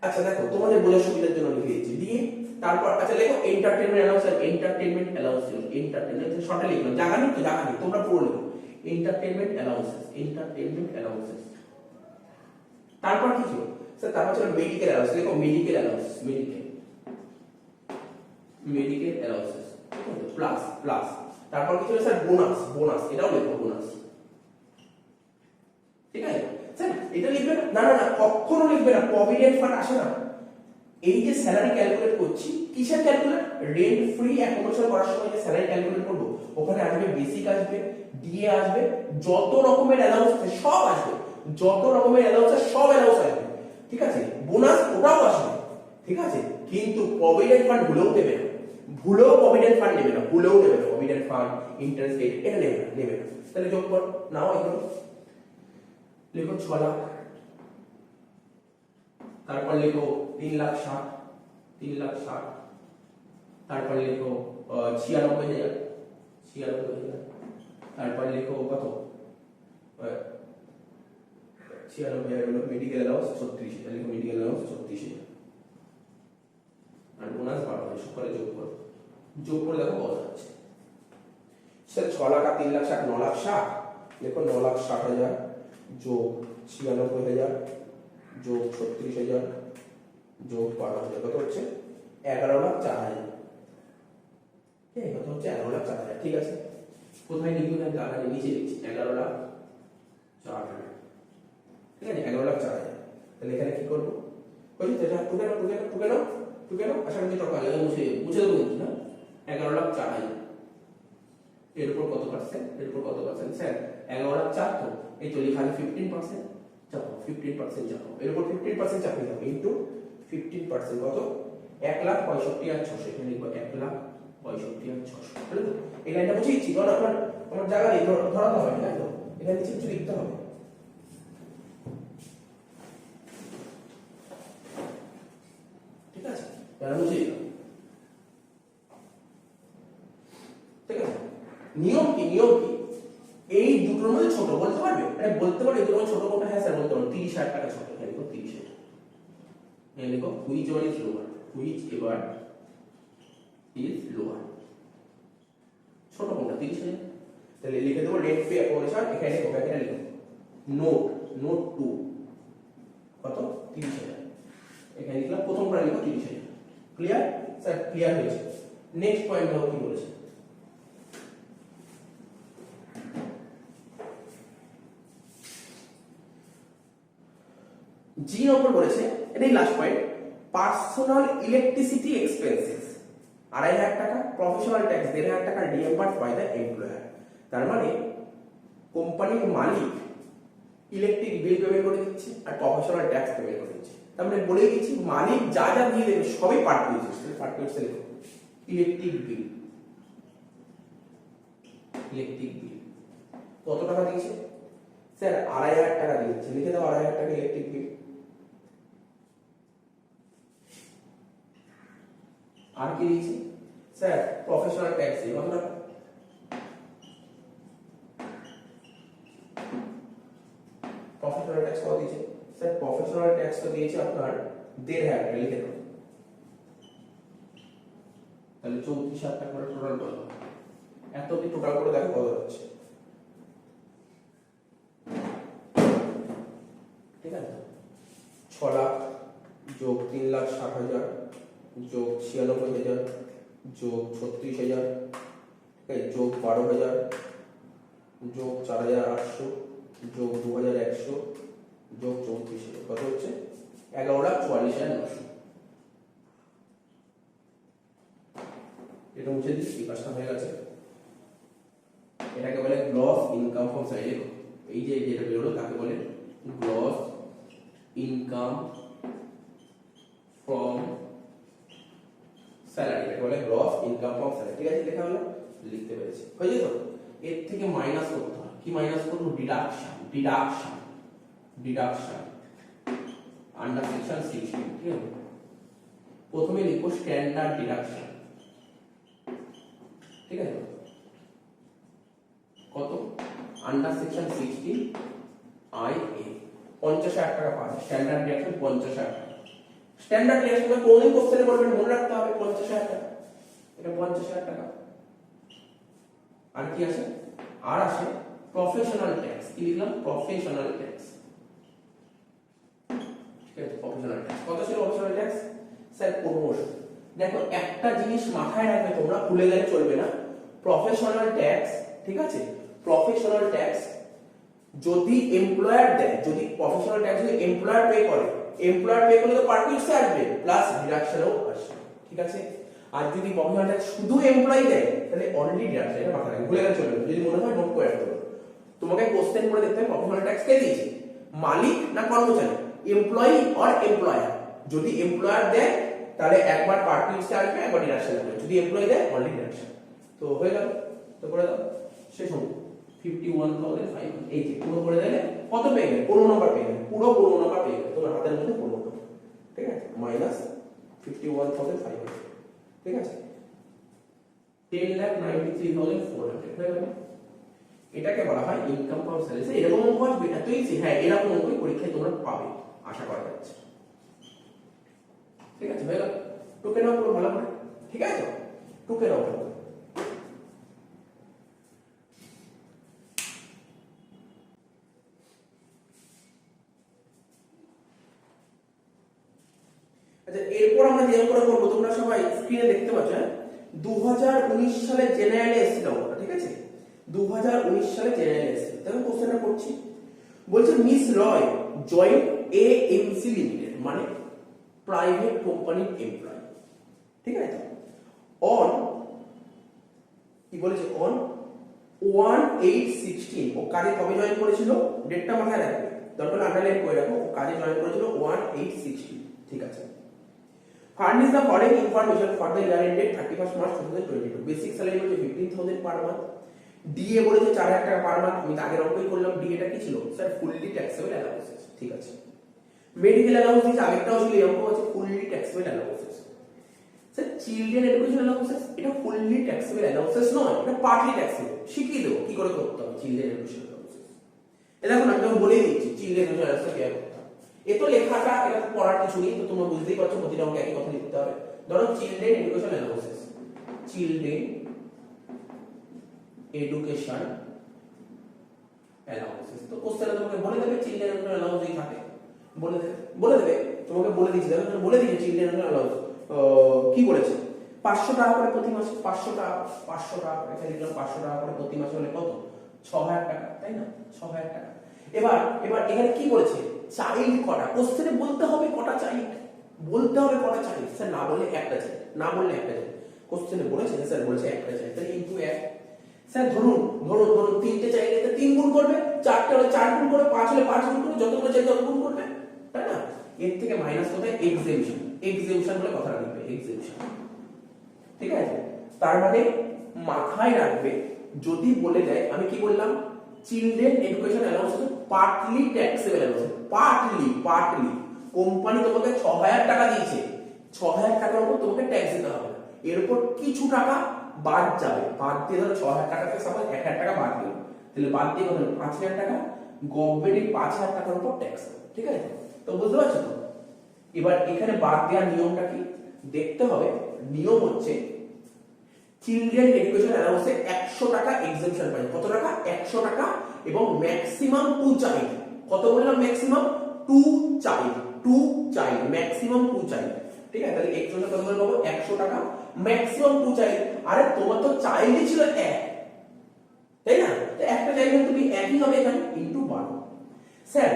আচ্ছা দেখো তোমাদের বোঝার সুবিধার জন্য লিখে দিচ্ছি ডিএ তারপর আচ্ছা লেখো এন্টারটেইনমেন্ট অ্যালাউন্স ছিল এন্টারটেইনমেন্ট শর্টে লিখলাম জায়গা নেই তোমরা পুরো লিখো এন্টারটেইনমেন্ট অ্যালাউন্সেস তারপর কি ছিল স্যার তারপর ছিল মেডিকেল অ্যালাউন্স লেখো মেডিকেল অ্যালাউন্সেস প্লাস তারপর কি ছিল স্যার বোনাস এটাও লেখো বোনাস ঠিক আছে স্যার এটা লিখবে না কখনো লিখবে না প্রভিডেন্ট ফান্ড আসে না এই যে স্যালারি ক্যালকুলেট করছি কিসের ক্যালকুলেট রেন্ট ফ্রি অ্যাকোমোডেশন করার সময় যে স্যালারি ক্যালকুলেট করব ওখানে আসবে বেসিক আসবে ডিএ আসবে যত রকমের অ্যালাউন্স আছে সব আসবে সব অ্যালাউন্স আসবে ঠিক আছে বোনাস ওটাও আসবে ঠিক আছে কিন্তু প্রভিডেন্ট ফান্ড ভুলেও নেবে না প্রভিডেন্ট ফান্ড ইন্টারেস্ট রেট এটা নেবে না তাহলে যোগ কর নাও এগুলো লিখো 6 লাখ তারপর লিখো 3,60,000 তারপর লিখো 96,000 তারপর লিখো কত 96,000 হলো মেডিকেল অ্যালাউন্স 36,000 লিখো মেডিকেল অ্যালাউন্স 36,000 আর বোনাস 12,000 সকলে যোগ করে দেখো কত হচ্ছে স্যার 6 লাখ আর 3,60,000 9,60,000 লিখো 9,60,000 যোগ 96,000 যোগ 36,000 যোগ 12,000 কত হচ্ছে 11,04,000 কত হচ্ছে 11,04,000 ঠিক আছে কোথায় লিখবো না জায়গা নিচে লিখছি 11,04,000 ঠিক আছে 11,04,000 তাহলে এখানে কি করবো বুঝলি এটা টুকে নাও আশা করি টাকা লাগে মুছে দেবো কিন্তু না 11,04,000 এর উপর কত পার্সেন্ট স্যার 11,04,000 তো এই তো লেখা 15% চাপো 15% চাপো এর উপর 15% চাপিয়ে দাও ইনটু 15% কত 1,65,600 এখানে লিখবো 1,65,600 65 আর 600, বুঝলে তো? এই লাইনটা বুঝিয়েছি, কারণ আমার জায়গা নেই, ধরাতে হবে, তাই তো? এখানে নিচে কিছু লিখতে হবে, ঠিক আছে? এবার বুঝিয়ে দিলাম, ঠিক আছে? নিয়ম কি এই দুটোর মধ্যে ছোট বলতে পারবে? মানে বলতে পারবে দুটোর মধ্যে ছোট কোনটা? হ্যাঁ স্যার বলতে পারবো, 30,000 টাকা ছোট। এখানে লিখো 30,000, এখানে লিখো which one is lower, which এবার ইজ লোয়ার, ছোট কোনটা? 30,000। তাহলে লিখে দেবো নেট পে অপারেশন, এখানে লিখো ব্র্যাকেটে লিখো নোট 2 কত? 30,000। এখানে লিখলাম প্রথমটা লিখো 30,000। Clear sir? ক্লিয়ার হয়েছে। নেক্সট পয়েন্ট দেখো কি বলেছে। জি নম্বর বলেছে, এটাই last point, personal electricity expenses 2,500 টাকা, প্রফেশনাল ট্যাক্স 1,500 টাকা রিএম্বার্স বাই দ্য এমপ্লয়ার। তার মানে কোম্পানির মালিক ইলেকট্রিক বিল পেমেন্ট করে দিচ্ছে আর প্রফেশনাল ট্যাক্স পেমেন্ট করে দিচ্ছে। তার মানে বলেই দিচ্ছি মালিক যা যা দিয়ে দেবে সবই পার্ট দিয়েছে। পার্ট দিয়েছে লিখো ইলেকট্রিক বিল, ইলেকট্রিক বিল কত টাকা দিয়েছে স্যার? 2,500 টাকা দিয়েছে, লিখে দাও 2,500 টাকা ইলেকট্রিক বিল। আর কি দিয়েছে স্যার? প্রফেশনাল ট্যাক্স কত টাকা? প্রফেশনাল ট্যাক্স কত দিয়েছে স্যার? প্রফেশনাল ট্যাক্স তো দিয়েছে আপনার 1,500 টাকা, লিখে দাও। তাহলে 34,000 টাকা করে টোটাল করো। এত কি টোটাল করে দেখো কত হচ্ছে, ঠিক আছে? 6 লাখ যোগ 3,60,000 যোগ 96,000 যোগ 36,000, ঠিক আছে, যোগ 12,000 যোগ 4,800 যোগ 2,100 যোগ 34,000, কত হচ্ছে? 11,44,900। এটা মুছে দিচ্ছি, কাজটা হয়ে গেছে। এটাকে বলে গ্রস ইনকাম ফ্রম স্যালারি। এই যে যেটা বেরোলো তাকে বলে গ্রস ইনকাম ফ্রম স্যালারি, এটা বলে গ্রস ইনকাম ফ্রম স্যালারি। ঠিক আছে, লেখা হলো, লিখতে পেরেছি, হয়ে যেত। এর থেকে মাইনাস করতে হয়, কি মাইনাস করব? ডিডাকশন আন্ডার সেকশন 16, ঠিক আছে? প্রথমে লিখো স্ট্যান্ডার্ড ডিডাকশন, ঠিক আছে? কত? আন্ডার সেকশন 16 IA 50,000 টাকা পাবে স্ট্যান্ডার্ড ডিডাকশন, 50,000 টাকা। স্ট্যান্ডার্ড ডিডাকশন কোনদিন কোশ্চেনে বলবেন, মনে রাখতে হবে 50,000 টাকা, এটা 50,000 টাকা। আর কি আছে? আর আছে প্রফেশনাল ট্যাক্স, কি লিখলাম? প্রফেশনাল ট্যাক্স, ঠিক আছে? প্রফেশনাল ট্যাক্স কত ছিল? Professional tax sir 15,000। দেখো একটা জিনিস মাথায় রাখবে তোমরা, ভুলে গেলে চলবে না। প্রফেশনাল ট্যাক্স, ঠিক আছে, প্রফেশনাল ট্যাক্স যদি এমপ্লয়ার দেয়, যদি প্রফেশনাল ট্যাক্স যদি এমপ্লয়ার পে করে, এমপ্লয়ার পে করলে তো পার্টিকুলারসে আসবে প্লাস ডিডাকশনও আসবে, ঠিক আছে? আর যদি প্রফেশনাল ট্যাক্স শুধু এমপ্লয়ি দেয় তাহলে অনলি ডিডাকশন, এটা মাথায় রাখবে, ভুলে গেলে চলবে। যদি মনে হয় নোট করে রাখতে, তোমাকে কোশ্চেন করে দেখতে হবে প্রফেশনাল ট্যাক্স কে দিয়েছে, মালিক না কর্মচারী, এমপ্লয়ি অর এমপ্লয়ার। যদি এমপ্লয়ার দেয় তাহলে একবার পার্টিকুলারসে আসবে, একবার ডিডাকশন আসবে। যদি এমপ্লয়ি দেয় অনলি ডিডাকশন। তো হয়ে গেল, তো করে দাও, শেষ হবে। 51,500, এই যে পুরো করে দিলে কত পেয়ে গেলে? 15 নাম্বার পেয়ে গেলে, পুরো 15 নাম্বার পেয়ে গেলে তোমার হাতের মধ্যে 15 নাম্বার, ঠিক আছে? মাইনাস 51,500, ঠিক আছে? 10,93,400 হয়ে গেল। এটাকে বলা হয় ইনকাম ফ্রম স্যালারি। এরকম অঙ্ক আসবে, এত ইজি। হ্যাঁ, এরকম অঙ্কই পরীক্ষায় তোমরা পাবে, আশা করা যাচ্ছে, ঠিক আছে? হয়ে গেল। টুকে নাও পুরো ভালো করে, ঠিক আছে? টুকে নাও ভালো করে। আচ্ছা, এরপর আমরা যে অঙ্কটা করব তোমরা সবাই স্ক্রিনে দেখতে পাচ্ছ, 2019 সালে জেনারেলে এসেছিল, ঠিক আছে? 2019 সালে জেনারেলে এসেছিল। দেখো কোশ্চেনটা করছি, বলছে মিস রয় জয়েন্ট এএমসি লিমিটেড, মানে প্রাইভেট কোম্পানির এমপ্লয়ি, ঠিক আছে? অন কি বলেছে? অন 1/8/16 ও কাজে কবে জয়েন করেছিল? ডেটটা মাথায় রাখবে, দরকার আন্ডারলাইন করে রাখো। ও কাজে জয়েন করেছিল 1/8/16, ঠিক আছে? Furnish the following information for the year ended 31st March 2022. Basic salary বলছে 15,000 per month. DA বলেছে 4,000 টাকা পার মান্থ। আমি আগের অঙ্কই করলাম, DA টা কি ছিল স্যার? Fully taxable allowances. ঠিক আছে, মেডিকেল অ্যালাউন্স দিয়েছে, আগেরটাও ছিল, এই অঙ্ক হচ্ছে fully taxable allowances. Sir children education allowances, এটা ফুললি ট্যাক্সেবল অ্যালাউন্সেস নয়, এটা পার্টলি ট্যাক্সেবল। শিখিয়ে দেবো কি করে করতে হবে চিলড্রেন এডুকেশন অ্যালাউন্সেস। এটা এখন আমি যখন বলে দিচ্ছি চিলড্রেন এডুকেশন অ্যালাউন্সেস কি করতে হবে। এ তো লেখাটা, এটা তো পড়ার কিছু নেই, তো তোমরা বুঝতেই পারছো প্রতিটা অঙ্কে একই কথা লিখতে হবে। ধরো children education allowances, children education allowances. তো কোশ্চেনে তোমাকে বলে দেবে চিলড্রেন এডুকেশন অ্যালাউন্স এই থাকে, বলে দেবে তোমাকে বলে দিচ্ছি, দেখো বলে দিয়েছে চিলড্রেন এডুকেশন অ্যালাউন্স কি বলেছে, 500 টাকা করে প্রতি মাসে। 500 টাকা করে এখানে লিখলাম, 500 টাকা করে প্রতি মাসে হলে কত? 6,000 টাকা, তাই না? 6,000 টাকা। এবার এখানে কি বলেছে? চাইল্ড কটা? কোশ্চেনে বলতে হবে কটা চাইল্ড, বলতে হবে কটা চাইল্ড। স্যার না বললে একটা চাইল্ড, না বললে একটা চাইল্ড। কোশ্চেনে বলেছে স্যার বলেছে একটা চাইল্ড, তাহলে ইনটু 1। স্যার ধরুন তিনটে চাইল্ড, 3 গুণ করবে, 4টে হলে 4 গুণ করবে, 5 হলে 5 গুণ করবে, যতগুলো চাইল্ড তত গুণ করবে, তাই না? এর থেকে মাইনাস কোথায়? এক্সেমশন। এক্সেমশন বলে কথাটা লিখবে, এক্সেমশন। ঠিক আছে, তার মানে মাথায় রাখবে যদি বলে দেয়, আমি কি বললাম, children education allowance partly taxable allowance. Partly company তোমাকে 6,000 টাকা দিয়েছে, 6,000 টাকার উপর তোমাকে ট্যাক্স দিতে হবে না, এর উপর কিছু টাকা বাদ যাবে। বাদ দিয়ে ধরো 6,000 টাকা থেকে সাপোজ 1,000 টাকা বাদ দিল, তাহলে বাদ দিয়ে কত? 5,000 টাকা। গভর্নমেন্টের 5,000 টাকার উপর ট্যাক্স, ঠিক আছে? তো বুঝতে পারছো তো? এবার এখানে বাদ দেওয়ার নিয়মটা কি দেখতে হবে। নিয়ম হচ্ছে চিলড্রেন এডুকেশন অ্যালাউন্সে 100 টাকা এক্সেমশন পাই। কত টাকা? 100 টাকা। এবং ম্যাক্সিমাম 2 চাইল্ড। কত বললাম? Maximum 2 child, maximum 2 child. ঠিক আছে, তাহলে এক্সেমশন কত করে পাবো? 100 টাকা, ম্যাক্সিমাম 2 চাইল্ড। আরে তোমার তো চাইল্ডই ছিল 1, তাই না? তো একটা চাইল্ড তুমি একই হবে এখানে ইনটু 12। স্যার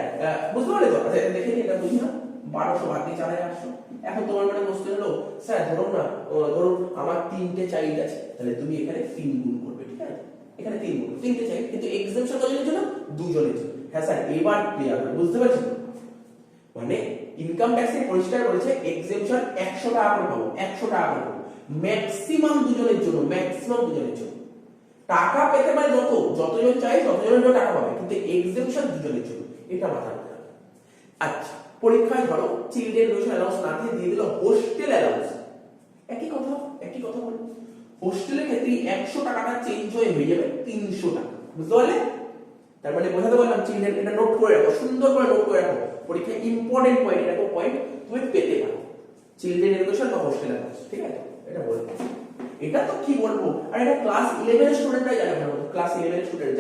বুঝতে পারলে তো? আচ্ছা দেখে নি, এটা বুঝি না। 1200 বাদ দিয়ে 4,800। এখন তোমার মানে কোশ্চেন হলো, স্যার ধরুন আমার 3টে চাইল্ড আছে, তাহলে তুমি এখানে 3 গুণ করবে, ঠিক আছে? এখানে 3 গুণ, 3টে চাইল্ড, কিন্তু এক্সেমশন কতজনের জন্য? 2 জনের জন্য। হ্যাঁ স্যার, এবার ক্লিয়ার হবে, বুঝতে পারছো? মানে ইনকাম ট্যাক্সে পরিষ্কার করেছে এক্সেমশন 100 টাকা করে পাবো, 100 টাকা করে পাবো, ম্যাক্সিমাম 2 জনের জন্য, ম্যাক্সিমাম 2 জনের জন্য। টাকা পেতে পারে যতজন চাই ততজনের জন্য টাকা পাবে, কিন্তু এক্সেমশন 2 জনের জন্য, এটা মাথায় রাখতে হবে। আচ্ছা, পরীক্ষায় ধরো চিলড্রেন এডুকেশন অ্যালাউন্স না দিয়ে দিল হোস্টেল অ্যালাউন্স। একই কথা বলি। হোস্টেলের ক্ষেত্রে 100 টাকাটা চেঞ্জ হয়ে যাবে 300 টাকা, বুঝতে পারলে? তার মানে বোঝাতে পারলাম চিলড্রেন, এটা নোট করে রাখো, সুন্দর করে নোট করে রাখো, পরীক্ষায় ইম্পর্টেন্ট পয়েন্ট, এটা পয়েন্ট তুমি পেতে পারো। চিলড্রেন এডুকেশন বা হোস্টেল অ্যালাউন্স, ঠিক আছে? এটা বলবো, এটা তো কি বলবো। আর এটা ক্লাস 11 এর স্টুডেন্টরাই জানে না, ক্লাস 11 এর স্টুডেন্ট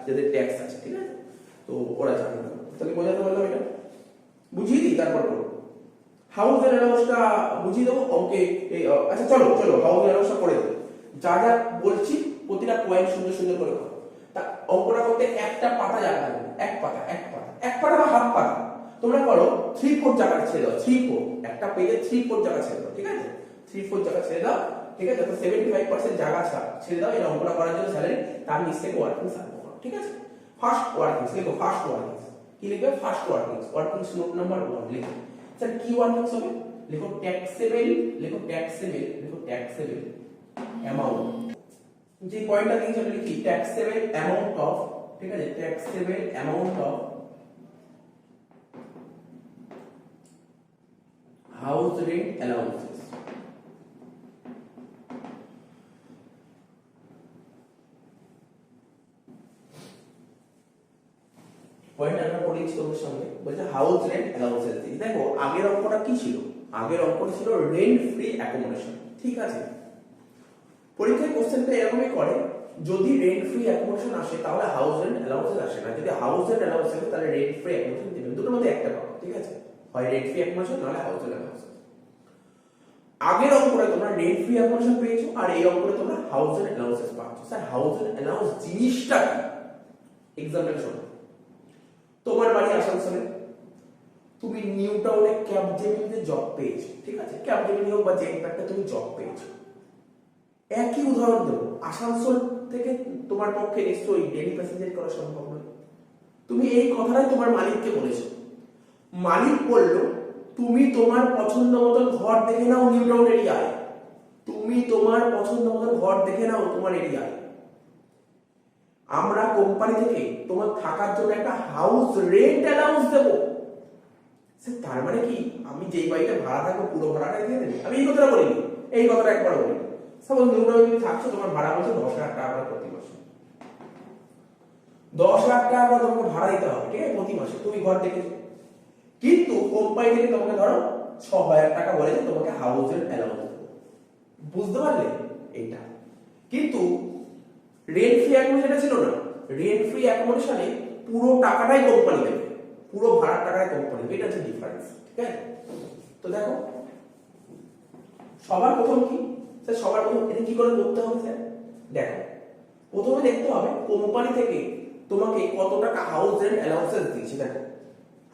যাদের ট্যাক্স আছে, ঠিক আছে? তো ওরা জানে না। তাহলে বোঝাতে পারলাম, এটা বুঝিয়ে দিই, তারপর করো। হাউস অ্যালাউন্সটা বুঝিয়ে দেবো অঙ্কে। আচ্ছা চলো হাউস অ্যালাউন্সটা করে দেবো। যা বলছি প্রতিটা পয়েন্ট সুন্দর সুন্দর করে করো। তা অঙ্কটা করতে একটা পাতা জায়গা লাগবে, এক পাতা বা হাফ পাতা। তোমরা করো 3/4 জায়গা ছেড়ে দাও, 3/4, একটা পেজে 3/4 জায়গা ছেড়ে দাও, ঠিক আছে? 3/4 জায়গা ছেড়ে দাও, ঠিক আছে? তো 75% জায়গা ছেড়ে দাও এই অঙ্কটা করার জন্য স্যালারি, তার নিচ থেকে ওয়ার্কিংস আনবো, ঠিক আছে? ফার্স্ট ওয়ার্কিংস লিখো, ফার্স্ট ওয়ার্কিংস কি লিখবে? ফার্স্ট ওয়ার্কিংস নোট নাম্বার 1 লিখো। স্যার কি ওয়ার্কিংস হবে? লিখো ট্যাক্সেবল অ্যামাউন্ট। যে পয়েন্টটা দিয়েছি ওটা লিখি ট্যাক্সেবল অ্যামাউন্ট অফ, ঠিক আছে? Taxable amount of house rent allowances. Point আমরা পড়েছি তোমাদের সঙ্গে, বলছে হাউস রেন্ট অ্যালাউন্সেস। দেখো আগের অঙ্কটা কি ছিল? আগের অঙ্কটা ছিল রেন্ট ফ্রি অ্যাকোমোডেশন, ঠিক আছে? পরীক্ষায় কোশ্চেনটা এরকমই করে, যদি রেন্ট ফ্রি অ্যাকোমোডেশন আসে তাহলে হাউস রেন্ট অ্যালাউন্সেস আসে না, যদি হাউস রেন্ট অ্যালাউন্স আসে তাহলে রেন্ট ফ্রি অ্যাকোমোডেশন দিবেন। দুটোর মধ্যে একটা পাবো, ঠিক আছে? হয় রেন্ট ফ্রি অ্যাকোমোডেশন নাহলে হাউস রেন্ট অ্যালাউন্স। আগের অঙ্কটা তোমরা রেন্ট ফ্রি অ্যাকোমোডেশন পেয়েছো, আর এই অঙ্কটা তোমরা হাউস রেন্ট অ্যালাউন্সেস পাচ্ছ। স্যার হাউস রেন্ট অ্যালাউন্স জিনিসটা কি? এক্সাম্পল শোনো, তোমার বাড়ি আসানসোলে, তুমি নিউ টাউনে ক্যাবজেমিনিতে জব পেয়েছো, ঠিক আছে? ক্যাবজেমিনি হোক বা জেনপ্যাক্টে তুমি জব পেয়েছো। একই উদাহরণ দেবো, আসানসোল থেকে তোমার পক্ষে নিশ্চয়ই ডেলি প্যাসেঞ্জার করা সম্ভব নয়। তুমি এই কথাটাই তোমার মালিককে বলেছো, মালিক বলল তুমি তোমার পছন্দ মতন ঘর দেখে নাও নিউ টাউন এরিয়ায়, তুমি তোমার পছন্দ মতন ঘর দেখে নাও তোমার এরিয়ায়। আমরা কোম্পানি থেকে তোমার থাকার জন্য একটা হাউস রেন্ট অ্যালাউন্স দেবো। তার মানে কি আমি যেই বাড়িতে ভাড়া থাকবো পুরো ভাড়াটা দিয়ে দেবে? আমি এই কথাটা বলিনি, এই কথাটা একবার বলি। সাপোজ নিউ টাউনে তুমি থাকছো, তোমার ভাড়া বলছে 10,000 টাকা করে প্রতি মাসে। 10,000 টাকা করে তোমাকে ভাড়া দিতে হবে, ঠিক আছে, প্রতি মাসে। তুমি ঘর দেখেছো, কিন্তু কোম্পানি থেকে তোমাকে ধরো 6,000 টাকা বলেছে তোমাকে হাউস রেন্ট অ্যালাউন্স দেবো। বুঝতে পারলে এইটা? কিন্তু রেন্ট ফ্রি অ্যাকোমোডেশন ছিল না। রেন্ট ফ্রি অ্যাকোমোডেশনে পুরো টাকাটাই কোম্পানি দেবে, পুরো ভাড়ার টাকাটাই কোম্পানি দেবে। এটা হচ্ছে ডিফারেন্স, ঠিক আছে? তো দেখো, সবার প্রথম কি স্যার, সবার প্রথম এটা কি করে করতে হবে স্যার? দেখো, প্রথমে দেখতে হবে কোম্পানি থেকে তোমাকে কত টাকা হাউস রেন্ট অ্যালাউন্সেস দিয়েছে। দেখো,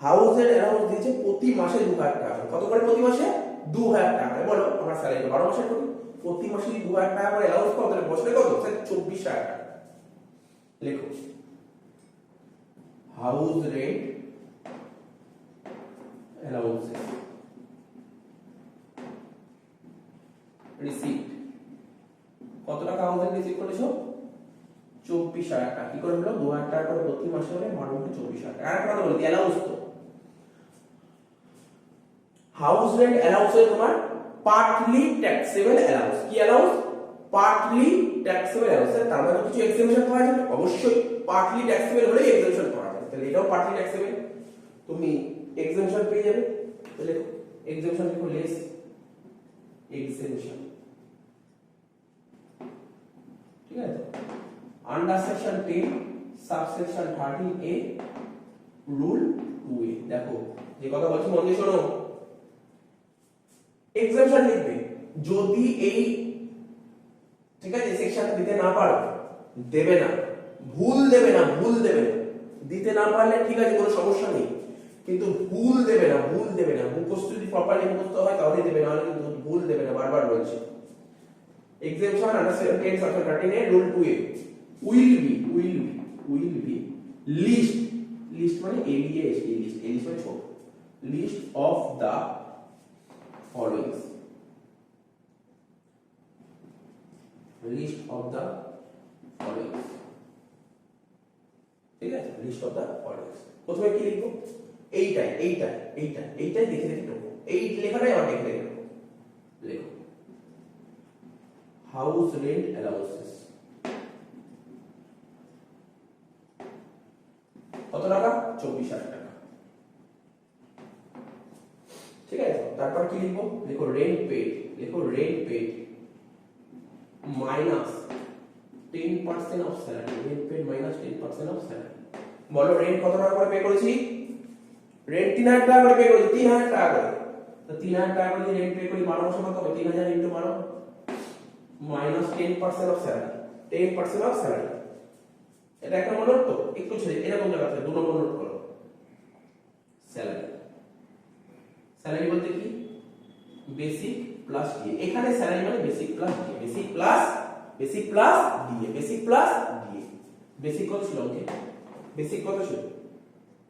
হাউস রেন্ট অ্যালাউন্স দিয়েছে প্রতি মাসে 2,000 টাকা। কত করে প্রতি মাসে? 2,000 টাকা। বলো, আমরা স্যালারি 12 মাসে করি, প্রতি মাসে 2,000 টাকা করে অ্যালাউন্স পাও, তাহলে বছরে কত স্যার? 24,000 টাকা। লেখো, হাউস রেন্ট অ্যালাউন্সেস রিসিপ্ট। কত টাকা হাউস রেন্ট রিসিভ করেছো? 24,000 টাকা। কি করে হলো? 2,000 টাকা করে প্রতি মাসে হলে মার মধ্যে 24,000 টাকা। আর একটা কথা বলি, অ্যালাউন্স তো হাউস রেন্ট অ্যালাউন্স হলো তোমার পার্টলি ট্যাক্সেবল অ্যালাউন্স। কি অ্যালাউন্স? Partly taxable allowance. তার মানে কিছু এক্সেমশন পাওয়া যাবে, অবশ্যই পার্টলি ট্যাক্সেবল হলে এক্সেমশন পাওয়া যাবে। তাহলে এটাও পার্টলি ট্যাক্সেবল, তুমি এক্সেমশন পেয়ে যাবে। তাহলে এক্সেমশন লিখো, লেস এক্সেমশন, ঠিক আছে? Under section 10 subsection 13A rule 2A। দেখো, যে কথা বলছি মন দিয়ে শোনো। এক্সেমশন লিখবে যদি এই, ঠিক আছে, সেকশনটা দিতে না পারো, দেবে না, ভুল দেবে না, ভুল দেবে না। দিতে না পারলে ঠিক আছে, কোনো সমস্যা নেই, কিন্তু ভুল দেবে না, ভুল দেবে না। মুখস্থ যদি প্রপারলি মুখস্থ হয় তাহলে দেবে, না হলে কিন্তু ভুল দেবে না। বারবার বলছি, exemption under section 10 subsection 13A rule 2A will be list মানে LEST, list মানে ছোট, list of the following, list of the following, ঠিক আছে? list of the following। প্রথমে কি লিখবো? এইটাই দেখে নেবো। এই লেখাটাই আবার দেখে নেবো। লেখো, হাউস রেন্ট অ্যালাউন্সেস কত টাকা? 24,000 টাকা, ঠিক আছে? তারপর কি লিখবো? লিখো রেন্ট পেড, লিখো rent paid minus 10% of salary, rent paid minus 10% of salary. বলো, রেন্ট কত টাকা করে পে করেছি? রেন্ট 3,000 টাকা করে পে করেছি, 3,000 টাকা করে। তো 3,000 টাকা করে রেন্ট পে করি 12 মাসে, কত হবে? 3,000 into 12 minus 10% of salary, 10% of salary. এটা একটা মনে তো একটু ছেড়ে এরকম জায়গা আছে, 2 নম্বর নোট করো। স্যালারি বলতে কি? Basic plus DA. এখানে স্যালারি মানে basic plus DA, basic plus DA, basic plus DA. Basic কত ছিল ওকে? বেসিক কত ছিল?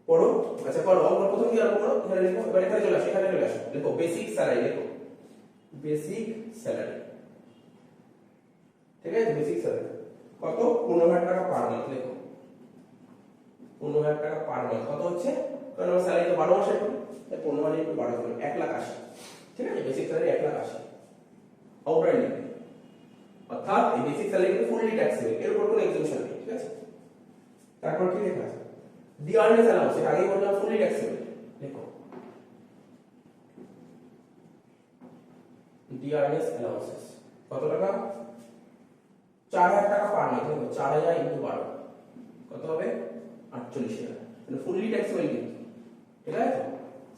পড়ো, আচ্ছা পড়ো, অঙ্ক প্রথম কি আরম্ভ করো? এখানে লিখো, এবার এখানে চলে আসো, এখানে চলে আসো। দেখো বেসিক স্যালারি, দেখো বেসিক স্যালারি, ঠিক আছে? বেসিক স্যালারি কত? 15,000 টাকা পার মান্থ। দেখো 15,000 টাকা পার মান্থ কত হচ্ছে? কারণ আমার স্যালারি তো 12 মাসে করি, তাই 15,000 ইনটু 12 করে 1,80,000, ঠিক আছে? বেসিক স্যালারি 1,80,000 আউটরাইট লিখবে। অর্থাৎ এই বেসিক স্যালারি কিন্তু ফুললি ট্যাক্সেবল, এর উপর কোনো এক্সেমশন নেই, ঠিক আছে? তারপর কি লেখা আছে? দি আর্নেস অ্যালাউন্স, এর আগেই বললাম ফুললি ট্যাক্সেবল। দেখো দি আর্নেস অ্যালাউন্সেস কত টাকা? 4,000 টাকা পার মান্থ। দেখো 4,000 ইনটু 12 কত হবে? 48,000। মানে ফুললি ট্যাক্সেবল কিন্তু, ঠিক আছে?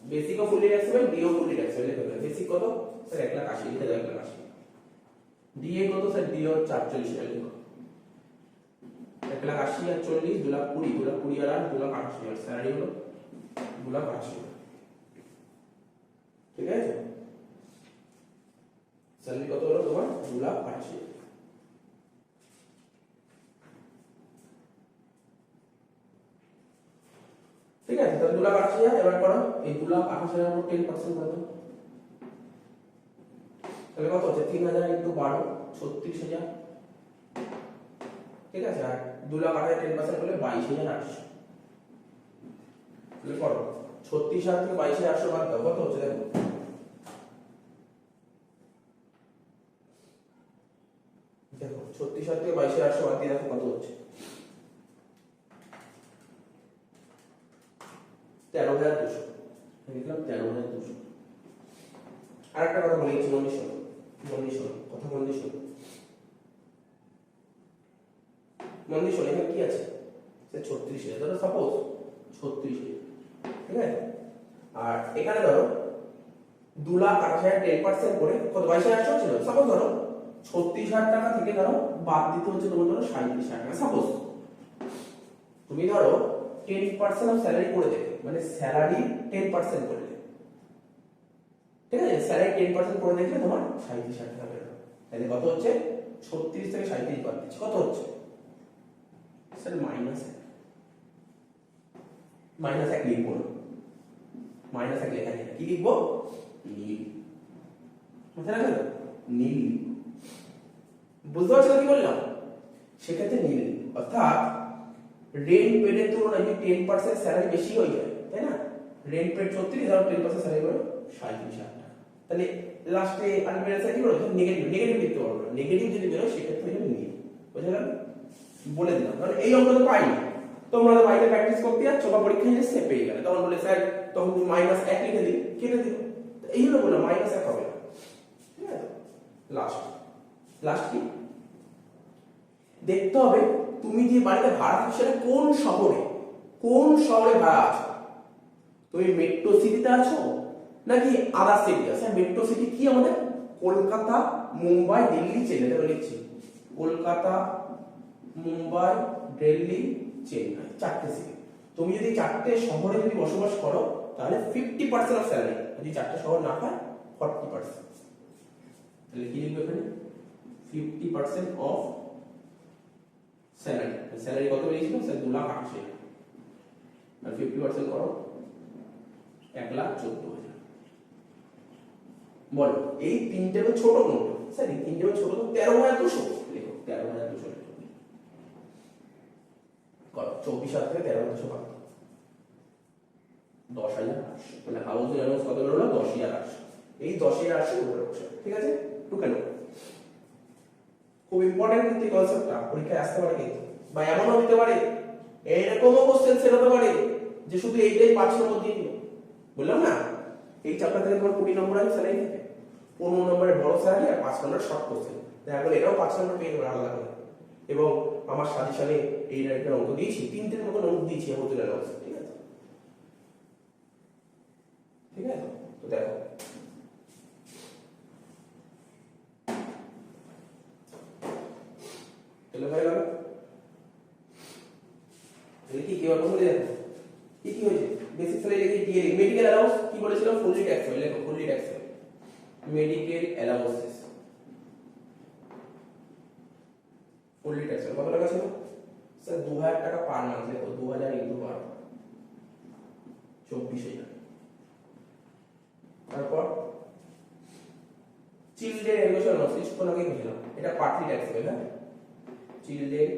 বেসিকও ফুললি ট্যাক্সেবল, ডিও ফুললি ট্যাক্সেবল। দেখো বেসিক কত স্যার? 1,80,000 লিখে দাও, 1,80,000। ডিএ কত স্যার? ডিও 48,000 লিখো। 1,80,000 আর 40, 2,20,000, 2,20,000 আর 2,80,000। স্যালারি হলো 2,80,000, ঠিক আছে? স্যালারি কত হলো তোমার? 2,80,000। ঠিক আছে? তাহলে 2,80,000 2,28,000। এবার করো এই 2,28,000 উপর 10% করে দাও, তাহলে কত হচ্ছে 3,000 ইনটু 12 36,000, ঠিক আছে। আর 2,28,000 10% করলে 22,800। তাহলে করো 36,000 থেকে 22,800 বাদ দাও, কত হচ্ছে দেখো, দেখো 36,000 থেকে 22,800 বাদ দিয়ে দেখো কত হচ্ছে 13,200। লিখলাম 13,200। আর একটা কথা বলেছি, মন্দির কথা মন্দির শোনো, এখানে কি আছে, 36,000 ধরো, সাপোজ 36,000, ঠিক আছে। আর এখানে ধরো 2,28,000 10% করে কত 22,800 ছিল, সাপোজ ধরো 36,000 টাকা থেকে ধরো বাদ দিতে হচ্ছে তোমার ধরো 37,000 টাকা, সাপোজ তুমি ধরো 10% অফ স্যালারি করে দেবে, মানে স্যালারি 10% করে দেবে, ঠিক আছে। স্যালারি 10% করে দেখলে তোমার 37,000 টাকা বেরোবে। তাহলে কত হচ্ছে 36 থেকে 37 বাদ দিচ্ছি, কত হচ্ছে স্যার -1 লিখবো না, -1 লেখা নেই, কি লিখবো নীল, বুঝতে পারলে নীল, বুঝতে পারছো কি বললাম, সেক্ষেত্রে নীল, অর্থাৎ রেন্ট পেডের তুলনায় যদি 10% স্যালারি বেশি হয়ে যায়, তাই না, রেন্ট পেড 36 আর 10% স্যালারি করে 37,000 টাকা, তাহলে লাস্টে আলটিমেট কি বলবো, নেগেটিভ লিখতে পারবো না, নেগেটিভ যদি বেরো সেক্ষেত্রে এটা নীল, বুঝে গেল, বলে দিলাম। কারণ এই অঙ্ক তো পাইনি, তোমরা তো বাড়িতে প্র্যাকটিস করতে যাচ্ছ বা পরীক্ষায় এসে পেয়ে গেলে, তখন বলে স্যার তখন তুমি -1 লিখে দিই, কেটে দিল, এই হলো বললাম -1 হবে না, ঠিক আছে। লাস্ট কি দেখতে হবে, তুমি যে বাড়িতে ভাড়া থাকো সেটা কোন শহরে ভাড়া আছো, তুমি মেট্রো সিটিতে আছো নাকি আদার সিটি আছে। মেট্রো সিটি কি আমাদের কলকাতা, মুম্বাই, দিল্লি, চেন্নাই, ধরে লিখছি কলকাতা, মুম্বাই, দিল্লি, চেন্নাই, 4টে সিটি। তুমি যদি 4টে শহরে যদি বসবাস করো তাহলে 50% অফ স্যালারি, যদি 4টে শহর না হয় 40%, তাহলে কি লিখবে এখানে 50% অফ স্যালারি। স্যালারি কত বেরিয়েছিল স্যার 2,28,000, আর 50% করো 1,14,000। বলো এই তিনটে ছোট কোনটা, স্যার এই তিনটে ছোট তো 13,200, লিখো 13,200 করো, 24,000 থেকে 13,200 বাদ 10,800, তাহলে হাউস অ্যালাউন্স কত বেরোলো 10,800, এই 10,800 উপরে বসে, ঠিক আছে। টুকে নাও, খুব ইম্পর্টেন্ট কিন্তু এই কনসেপ্টটা, পরীক্ষায় আসতে পারে কিন্তু, বা এমনও হতে পারে এরকমও কোশ্চেন সেট হতে পারে যে শুধু এইটাই 5 নম্বর দিয়ে দিল, বললাম না এই চ্যাপ্টার থেকে তোমার 20 নম্বর আছে স্যালারি থাকে, 15 নম্বরের বড় স্যালারি আর 5 নম্বরের শর্ট কোশ্চেন, দেখা গেল এটাও 5 নম্বর পেয়ে যাবে আলাদা করে। এবং আমার সাজেশনে এই টাইপের অঙ্ক দিয়েছি, 3টের মতো অঙ্ক দিয়েছি হোটেল অ্যালাউন্স, ঠিক আছে, ঠিক আছে। তো দেখো চলে হয়ে গেল, কি কি অঙ্ক বলে দেখো কি কি হয়েছে, বেসিক স্যালারি লিখে দিয়ে মেডিকেল অ্যালাউন্স কি বলেছিলাম, ফুললি ট্যাক্সেবল, লেখো fully taxable, medical allowances fully taxable কত টাকা ছিল স্যার 2,000 টাকা পার মান্থ, লেখো 2,000 ইনটু 12 24,000। তারপর চিলড্রেন এডুকেশন লস কিছুক্ষণ আগে বুঝলাম, এটা পার্টলি ট্যাক্সেবল, হ্যাঁ চিলড্রেন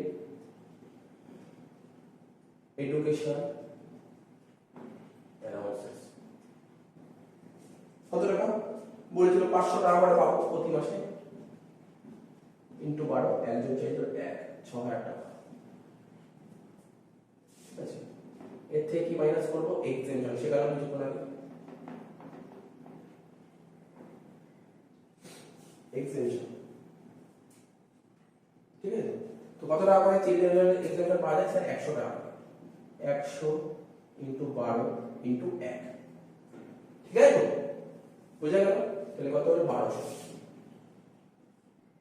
এডুকেশন অ্যালাউন্সেস কত টাকা বলেছিল, 500 টাকা করে পাবো প্রতি মাসে, ইনটু 12, একজন চাইতো 6,000 টাকা, ঠিক আছে। এর থেকে কি মাইনাস করবো, এক্সেমশন, সেখানে কিছুক্ষণ আগে এক্সেমশন, ঠিক আছে। তো কত টাকা করে চিলড্রেন এক্সেমশন পাওয়া যায় স্যার 100 টাকা, 100 ইনটু 12 ইনটু 1, ঠিক আছে তো বুঝা গেল। তাহলে কত হলো 1200,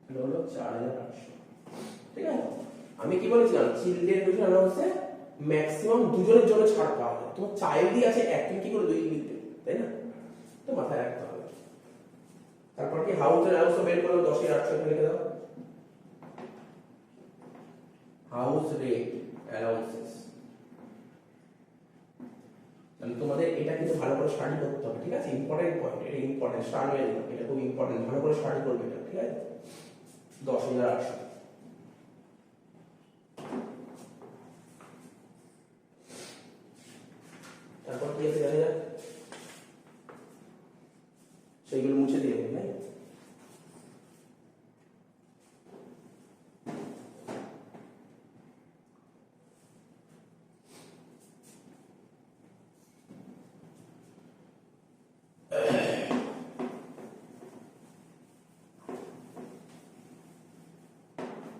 তাহলে হলো 4,800, ঠিক আছে। আমি কি বলেছিলাম চিলড্রেন এডুকেশন অ্যালাউন্সে ম্যাক্সিমাম দুজনের জন্য ছাড় পাওয়া যায়, তোমার চাইল্ডই আছে এক, তুমি কি করে দুই লিখতে, তাই না, তো মাথায় রাখতে হবে। তারপর কি হাউস অ্যালাউন্স বের করো 10,800 লিখে দাও, হাউস রেন্ট অ্যালাউন্সেস, তোমাদের এটা কিন্তু ভালো করে স্টাডি করতে হবে, ঠিক আছে? ইম্পর্টেন্ট পয়েন্ট, এটা ইম্পর্টেন্ট, স্টার হয়ে যাবে, এটা খুব ইম্পর্টেন্ট, ভালো করে স্টাডি করবে এটা, ঠিক আছে? 10,800। তারপর কি আছে জানা যাক, সেইগুলো মুছে দিয়ে দেবে, তাই?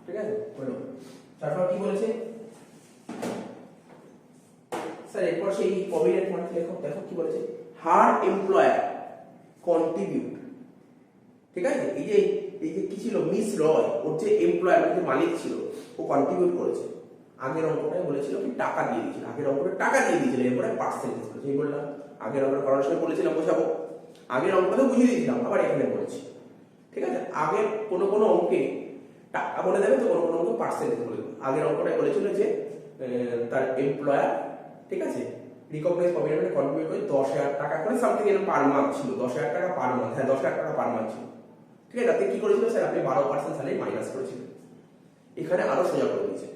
ঠিক আছে, বলো। তারপর কি বলেছে স্যার? এরপর সেই প্রভিডেন্ট ফান্ড লেখো, দেখো কি বলেছে, হার এমপ্লয়ার কন্ট্রিবিউট, ঠিক আছে? এই যে কি ছিল, মিস রয়, ওর যে এমপ্লয়ার, যে মালিক ছিল, ও কন্ট্রিবিউট করেছে। আগের অঙ্কটাই বলেছিল কি টাকা দিয়ে দিয়েছিল, আগের অঙ্কটা টাকা দিয়ে দিয়েছিল, এরপরে পার্সেন্টেজ বলেছে। এই বললাম আগের অঙ্কটা করার সময় বলেছিলাম বোঝাবো, আগের অঙ্কটা বুঝিয়ে দিয়েছিলাম, আবার এখানে বলেছি, ঠিক আছে? আগের কোনো কোনো অঙ্কে টাকা বলে দেবে, তো কোনো কোনো অঙ্কে পার্সেন্টেজ বলে দেবে। আগের অঙ্কটাই বলেছিল যে তার এমপ্লয়ার, ঠিক আছে, রিকগনাইজ প্রভিডেন্ট কন্ট্রিবিউট করে 10,000 টাকা করে সামথিং এর পার মান্থ ছিল, 10,000 টাকা পার মান্থ, হ্যাঁ 10,000 টাকা পার মান্থ ছিল, ঠিক আছে? তাতে কি করেছিল স্যার? আপনি 12% স্যালারি মাইনাস করেছিলেন। এখানে আরো সোজা করে দিয়েছে,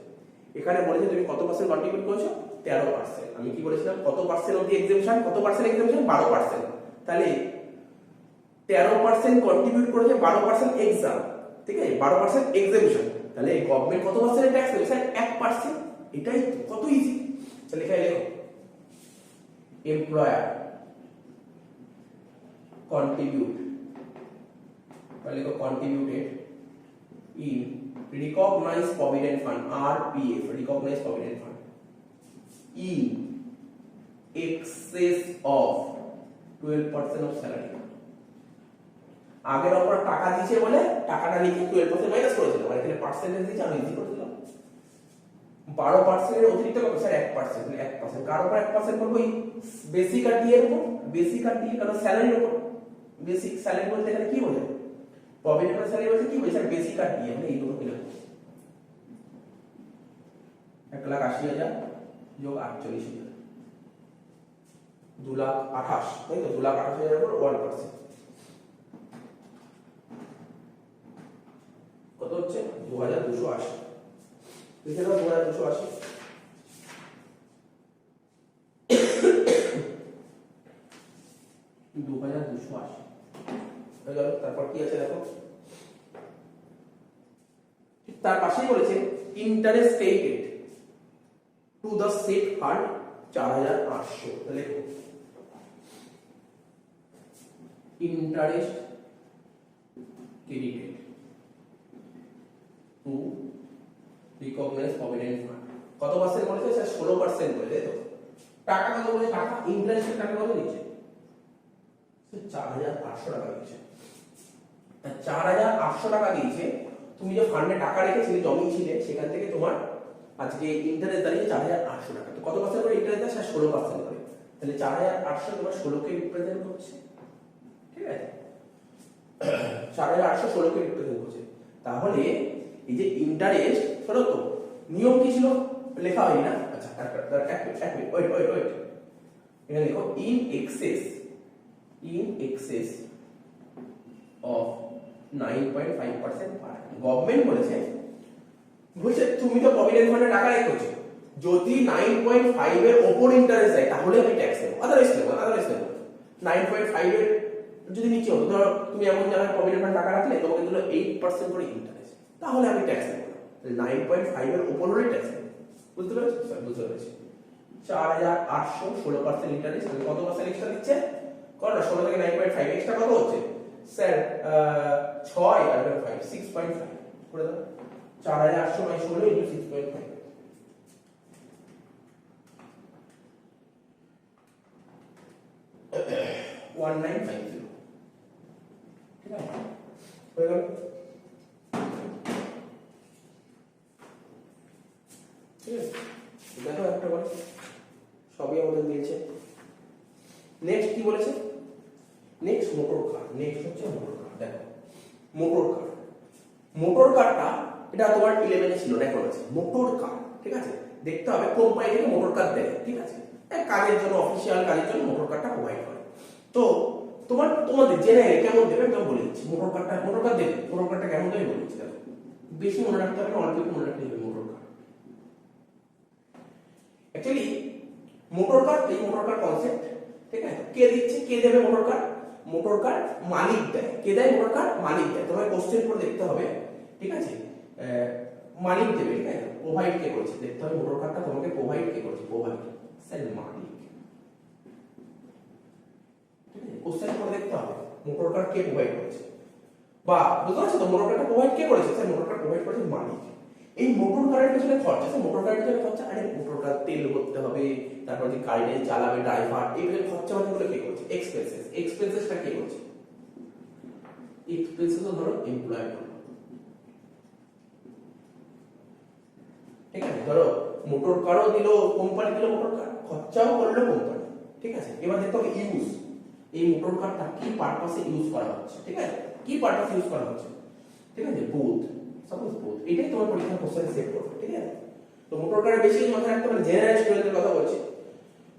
এখানে বলেছে তুমি কত পার্সেন্ট কন্ট্রিবিউট করেছো, 13%। আমি কি বলেছিলাম, কত পার্সেন্ট অফ দি এক্সামশন, কত পার্সেন্ট এক্সামশন, 12%। তাহলে 13% কন্ট্রিবিউট করেছে, 12% এক্সাম, ঠিক আছে, 12% এক্সামশন। তাহলে গভর্নমেন্ট কত পার্সেন্ট ট্যাক্স দেবে স্যার? 1%। এটাই কত ইজি। তাহলে এখানে লেখো এমপ্লয়ার কন্ট্রিবিউট, তাহলে লেখো contributed in recognized provident fund, RPF, recognized provident fund, in excess of 12% of salary। আগের অঙ্কটা টাকা দিয়েছে বলে টাকাটা লিখে 12% মাইনাস করেছিল, আর এখানে পার্সেন্টেজ দিয়েছে, আমি ইজি করে দিলাম। 12% এর অতিরিক্ত কত স্যার? 1%। 1% কার উপর 1% করব? এই বেসিক আর ডি এর উপর, বেসিক আর ডি কারণ স্যালারির উপর। বেসিক স্যালারি বলতে এখানে কি বোঝায়? প্রভিডেন্ট ফান্ড স্যালারি বলতে কি বোঝায় স্যার? বেসিক আর ডি। আমরা এই দুটো কি লিখব? 1,80,000 যোগ 48,000, 2,28,000, তাই তো? 2,28,000 এর উপর 1%, কত হচ্ছে? 2,280। লিখে দাও 2,280। তারপর কি আছে দেখো, তার পাশেই বলেছে interest paid to the set fund 4,800। তাহলে interest credited to recognize provident fund কত পার্সেন্ট বলেছে স্যার? 16% বলে, তো টাকা কত বলে? টাকা ইন্টারেস্টের টাকা কত দিচ্ছে? 4,800 টাকা দিচ্ছে। 4,800 টাকা দিয়েছে, তুমি যে ফান্ডে টাকা রেখেছিলে, জমিয়েছিলে, সেখান থেকে তোমার আজকে ইন্টারেস্ট দাঁড়িয়ে 4,800 টাকা। তো কত পার্সেন্ট করে ইন্টারেস্ট দেয়? 16% করে। তাহলে 4,800 তোমার 16কে রিপ্রেজেন্ট করছে, ঠিক আছে? 4,800 16কে রিপ্রেজেন্ট করছে। তাহলে এই যে ইন্টারেস্ট, শোনো তো নিয়ম কি ছিল, লেখা হয়নি না? আচ্ছা ওয়েট, এখানে লেখো in access of 9.5% per. Government বলেছে তুমি তো প্রভিডেন্ট ফান্ডে টাকা রেখেছো, যদি 9.5 এর উপর ইন্টারেস্ট দেয় তাহলে আমি ট্যাক্স দেব, আদারওয়াইজ নেব। 9.5 এর যদি নিচে হতো, ধরো তুমি এমন জায়গায় প্রভিডেন্ট ফান্ড টাকা রাখলে, তোমাকে দিল 8% করে ইন্টারেস্ট, তাহলে আমি ট্যাক্স দেব না। 9.5 এর উপর হলে ট্যাক্স দেব। বুঝতে পেরেছো স্যার? বুঝতে পেরেছি। 4,800 16% ইন্টারেস্ট, কত পার্সেন্ট এক্সট্রা দিচ্ছে? কত না, 16 থেকে 9.5 এক্সট্রা কত হচ্ছে স্যার? 6 আর 5 6.5 করে দাও। 4,800 বাই 16 ইনটু 6.5, 1950। ঠিক আছে, হয়ে গেল। ঠিক আছে, দেখো একটা বার সবই আমাদের মিলছে। নেক্সট কি বলেছে? Next motor car. নেক্সট হচ্ছে মোটর কার। দেখো মোটর কারটা এটা তোমার 11 এ ছিল না, এখন আছে মোটর কার। ঠিক আছে, দেখতে হবে কোম্পানি থেকে মোটর কার দেয়, ঠিক আছে? কাজের জন্য, অফিসিয়াল কাজের জন্য মোটর কারটা প্রোভাইড করে। তো তোমাদের জেনারেল কেমন দেবে আমি বলে দিচ্ছি। মোটর কারটা দেবে, মোটর কারটা কেমন দেবে বলে দিচ্ছি। দেখো বেশি মনে রাখতে হবে না, অল্প একটু মনে রাখতে হবে motor car. Actually motor car, এই মোটর কার কনসেপ্ট, ঠিক আছে, কে দিচ্ছে, কে দেবে মোটর কার? মোটর কার মালিক দেয়। কে দেয়? মোটর কার মালিক দেয়। তোমার কোশ্চেন করে দেখতে হবে, ঠিক আছে, মালিক দেবে, ঠিক আছে, প্রোভাইড কে করেছে দেখতে হবে। মোটর কারটা তোমাকে প্রোভাইড কে করেছে? প্রোভাইড স্যার মালিক, ঠিক আছে, কোশ্চেন করে দেখতে হবে মোটর কার কে প্রোভাইড করেছে। বা বুঝতে পারছো তো, মোটর কারটা প্রোভাইড কে করেছে? স্যার মোটর কার প্রোভাইড করেছে মালিক। এই মোটর কারের পেছনে খরচা, স্যার মোটর কারের পেছনে খরচা, আরে মোটর কার তেল ভরতে হবে, তারপর যে গাড়িটা চালাবে ড্রাইভার, এই পেছনে খরচা বানিগুলো কে করছে? এক্সপেন্সেস। এক্সপেন্সেসটা কে করছে? এক্সপেন্সেস ধরো এমপ্লয়ার, ঠিক আছে, ধরো মোটর কারও দিল কোম্পানি, দিল মোটর কার, খরচাও করলো কোম্পানি, ঠিক আছে। এবার দেখতে হবে ইউজ, এই মোটর কারটা কি পারপাসে ইউজ করা হচ্ছে, ঠিক আছে, কি পারপাসে ইউজ করা হচ্ছে, ঠিক আছে, বোথ, সাপোজ বোথ, এটাই তোমার পরীক্ষা কোশ্চেন সেট করবে, ঠিক আছে। তো মোটর কারের বেশি মাথায় রাখতে হবে, জেনারেল স্টুডেন্টের কথা বলছি,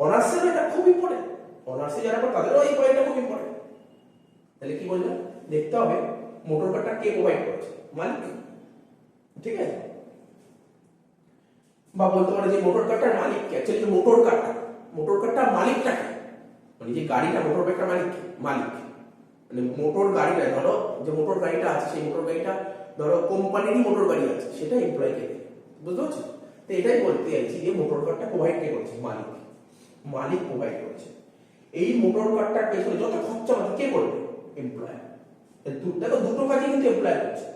অনার্সের এটা খুব ইম্পর্টেন্ট, অনার্সে যারা পড়ে তাদেরও এই পয়েন্টটা খুব ইম্পর্টেন্ট। তাহলে কি বলবো, দেখতে হবে মোটর কারটা কে প্রোভাইড করেছে? মালিক, ঠিক আছে। বা বলতে পারে যে মোটর কারটার মালিক কে? অ্যাকচুয়ালি মোটর কারটার মালিকটা কে? মানে যে গাড়িটা, মোটর বাইকটার মালিক, মানে মোটর গাড়িটা, ধরো যে মোটর গাড়িটা আছে, সেই মোটর গাড়িটা ধরো কোম্পানিরই মোটর গাড়ি আছে, সেটা এমপ্লয়িকে দেয়, বুঝতে পারছো? তো এটাই বলতে চাইছি যে মোটর কারটা প্রোভাইড কে করছে? মালিক প্রোভাইড করছে। এই মোটর কারটার পেছনে যত খরচা হবে কে করবে? এমপ্লয়ার। দেখো দুটো কাজই কিন্তু এমপ্লয়ার করছে।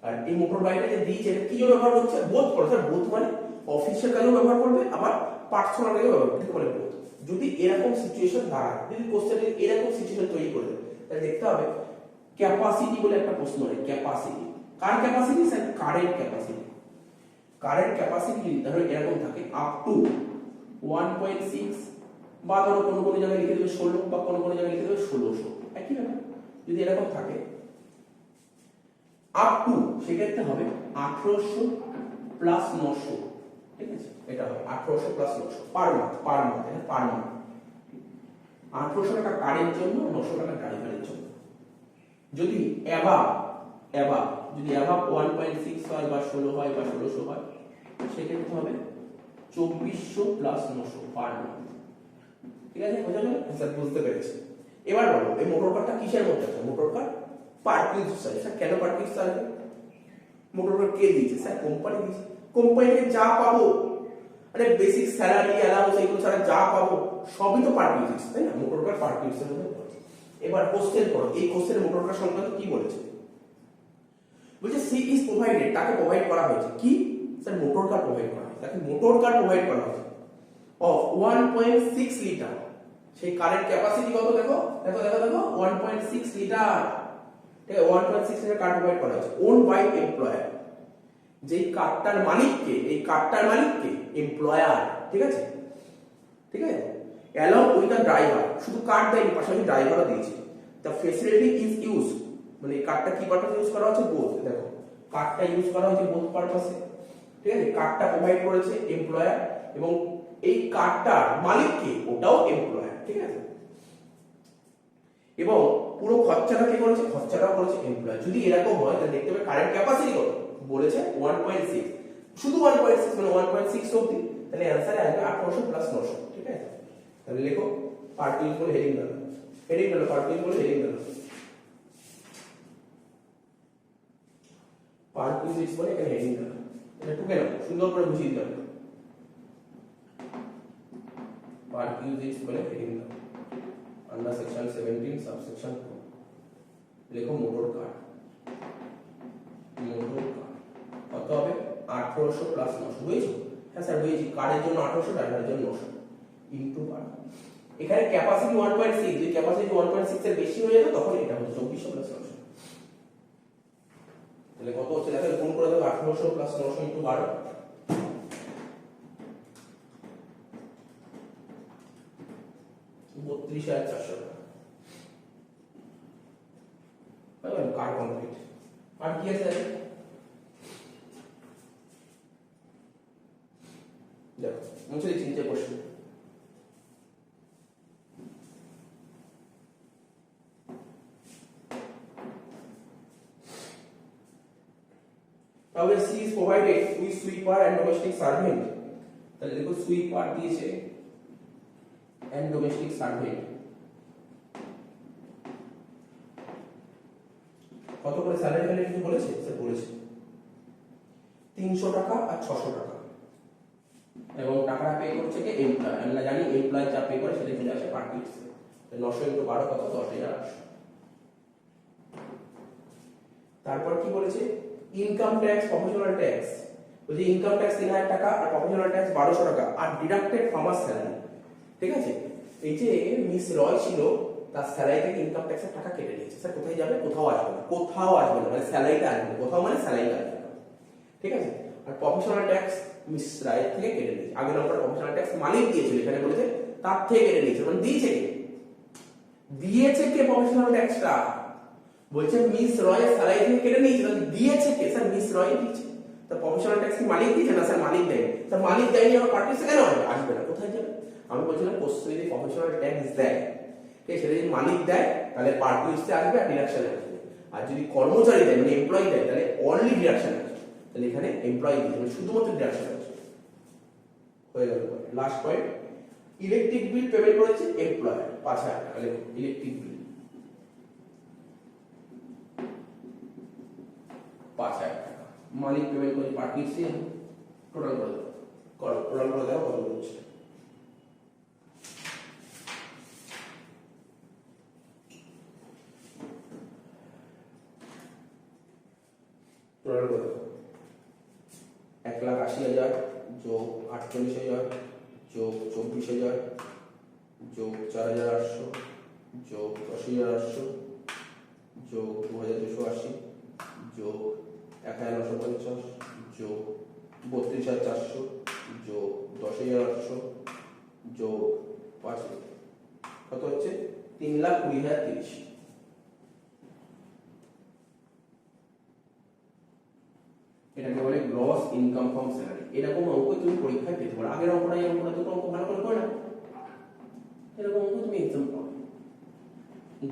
আর এই মোটর গাড়িটা যে দিয়েছে কি জন্য ব্যবহার করছে? বোথ করে, স্যার বোথ মানে অফিসিয়াল কাজেও ব্যবহার করবে, আবার পার্সোনাল কাজেও ব্যবহার করবে, বলে বোথ। যদি এরকম সিচুয়েশন দাঁড়ায়, যদি কোশ্চেনে এরকম সিচুয়েশন তৈরি করে, তাহলে দেখতে হবে ক্যাপাসিটি বলে একটা প্রশ্ন হয়। ক্যাপাসিটি, কার capacity? Sir current capacity. Current capacity ধরো এরকম থাকে আপ টু 1.6, বা ধরো কোনো জায়গায় লিখে দেবে 16, বা কোনো জায়গায় লিখে দেবে 1600, একই ব্যাপার। যদি এরকম থাকে আপ টু, সেক্ষেত্রে হবে 1800 প্লাস 900, ঠিক আছে, এটা হবে 1800 plus 900 per month, per month 1800 টাকা কারের জন্য, 900 টাকা ড্রাইভারের জন্য। যদি অ্যাবাভ যদি অ্যাবাভ 1.6 হয়, বা 16 হয়, বা 1600 হয়, সেক্ষেত্রে হবে 2400 প্লাস 900 পার মান্থ, ঠিক আছে, বোঝা গেল? স্যার বুঝতে পেরেছি। এবার বলো এই মোটর কারটা কিসের মধ্যে আছে? Motor car parking charge. Sir কেন পার্কিং চার্জ? মোটর কার কে দিয়েছে? স্যার কোম্পানি দিয়েছে। কোম্পানি থেকে যা পাবো, আরে বেসিক স্যালারি, অ্যালাউন্স, এগুলো ছাড়া যা পাবো সবই তো পার্কিং চার্জ, তাই না? মোটর কার পার্কিং চার্জ মধ্যে পড়ে। এবার কোশ্চেন করো, এই কোশ্চেনে মোটর কার সংক্রান্ত কি বলেছে? বলছে সি ইজ প্রোভাইডেড, তাকে প্রোভাইড করা হয়েছে কি? স্যার মোটর কার প্রোভাইড করা হয়েছে, তাকে মোটর কার প্রোভাইড করা হয়েছে অফ 1.6 লিটার। সেই কারেন্ট ক্যাপাসিটি কত? দেখো 1.6 লিটার, ঠিক আছে, 1.6 লিটার কার প্রোভাইড করা হয়েছে, ওন বাই এমপ্লয়ার। যেই কারটার মালিককে, এই কারটার মালিককে এমপ্লয়ার, ঠিক আছে, ঠিক আছে, অ্যালং উইথ দ্য ড্রাইভার, শুধু কার দেয়নি, পাশাপাশি ড্রাইভারও দিয়েছে। দ্য ফ্যাসিলিটি ইজ ইউজ, মানে কারটা কি পারপাসে ইউজ করা হচ্ছে? বোথ। দেখো কারটা ইউজ করা হচ্ছে বোথ পারপাসে, ঠিক আছে, কারটা প্রোভাইড করেছে এমপ্লয়ার, এবং এই কারটার মালিককে, ওটাও এমপ্লয়ার, ঠিক আছে, এবং পুরো খরচাটা কে করেছে? খরচাটাও করেছে এমপ্লয়ার। যদি এরকম হয় তাহলে দেখতে হবে কারেন্ট ক্যাপাসিটি কত বলেছে? 1.6, শুধু 1.6 মানে 1.6 অবধি, তাহলে অ্যানসারে আসবে 1800 প্লাস 900, ঠিক আছে। তাহলে লেখো পার্কিং বলে হেডিং দাও, পার্কিং বলে হেডিং দাও, পার্কিং বলে এখানে হেডিং দাও, এটা টুকে নাও, সুন্দর করে বুঝিয়ে দিতে হবে। পার্কিং বলে হেডিং দাও, अंडर सेक्शन 17 सबसेक्शन 2 লিখো মোটর কার কত হবে? 1800 প্লাস 900, বুঝেছো? হ্যাঁ স্যার বুঝেছি, কারের জন্য 1800, ড্রাইভারের জন্য 900 ইনটু কার। এখানে ক্যাপাসিটি 1.6, যদি ক্যাপাসিটি 1.6 এর বেশি হয়ে যেত তখন এটা হচ্ছে 2400 প্লাস 900। তাহলে কত হচ্ছে দেখো, গুণ করে দাও, 1800 প্লাস 900 ইনটু 12, 32,400 টাকা। কার কমপ্লিট। আর কি আছে? দেখো মুছে দিচ্ছি নিচে প্রশ্ন, তাহলে she is provided with sweeper and domestic servant, তাহলে দেখো সুইপার দিয়েছে এন্ড ডোমেস্টিক সার্ভেন্ট। কত করে স্যালারি ভ্যালু কি বলেছে? স্যার বলেছে 300 টাকা আর 600 টাকা, এবং টাকা পে করছে কে? এমপ্লয়। আমরা জানি এমপ্লয় যা পে করে সেটা চলে আসে পার্টিতে। 900 × 12 কত? 10,800। তারপর কি বলেছে? Income tax, professional tax. বলছে ইনকাম ট্যাক্স 3000 টাকা আর প্রফেশনাল ট্যাক্স 1200 টাকা আর ডিডাক্টেড ফার্মার স্যালারি। ঠিক আছে, এই যে মিস রয় ছিল তার স্যালারি থেকে ইনকাম ট্যাক্সের টাকা কেটে নিয়েছে। স্যার কোথায় যাবে? কোথাও আসবে না, কোথাও আসবে না, মানে স্যালারিটা আসবে না, কোথাও মানে স্যালারিটা আসবে না। ঠিক আছে, আর প্রফেশনাল ট্যাক্স মিস রায় থেকে কেটে নিয়েছে। আগে নম্বর প্রফেশনাল ট্যাক্স মালিক দিয়েছিল, এখানে বলেছে তার থেকে কেটে নিয়েছে, মানে দিয়েছে কে? দিয়েছে কে প্রফেশনাল ট্যাক্সটা? বলছে মিস রয়ের স্যালারি থেকে কেটে নিয়েছে, তাহলে দিয়েছে কে? স্যার মিস রয় দিয়েছে। তা প্রফেশনাল ট্যাক্স কি মালিক দিয়েছে? না স্যার মালিক দেয়নি। স্যার মালিক দেয়নি, আমার পার্টিতে কেন আসবে না? কোথায় যাবে? আমি বলছিলাম কোশ্চেন যদি প্রফেশনাল ট্যাক্স দেয়, ঠিক আছে, সেটা যদি মালিক দেয় তাহলে পার্ট লিস্টে আসবে আর ডিডাকশনে আসবে। আর যদি কর্মচারী দেয় মানে এমপ্লয়ি দেয় তাহলে অনলি ডিডাকশনে আসবে। তাহলে এখানে এমপ্লয়ি দিয়েছে মানে শুধুমাত্র ডিডাকশনে আসবে। হয়ে গেল। Last point, electric bill payment করেছে এমপ্লয়ার 5000 টাকা। ইলেকট্রিক বিল 5000 টাকা মালিক পেমেন্ট করে পার্ট লিস্টে টোটাল করে দাও। টোটাল করে দাও কত হচ্ছে? টোটাল করে দাও 1,80,000 যোগ 48,000 যোগ 24,000 যোগ 4,800 যোগ 10,800 যোগ 2,280 যোগ 1,950 যোগ 32,400 যোগ 10,800 যোগ 5,000 কত হচ্ছে? 3,20,030। এটাকে বলে গ্রস ইনকাম ফ্রম স্যালারি। এরকম অঙ্ক তুমি পরীক্ষায় পেতে পারো। আগের অঙ্কটা এই অঙ্কটা দুটো অঙ্ক ভালো করে করে না, এরকম অঙ্ক তুমি এক্সাম পাবে।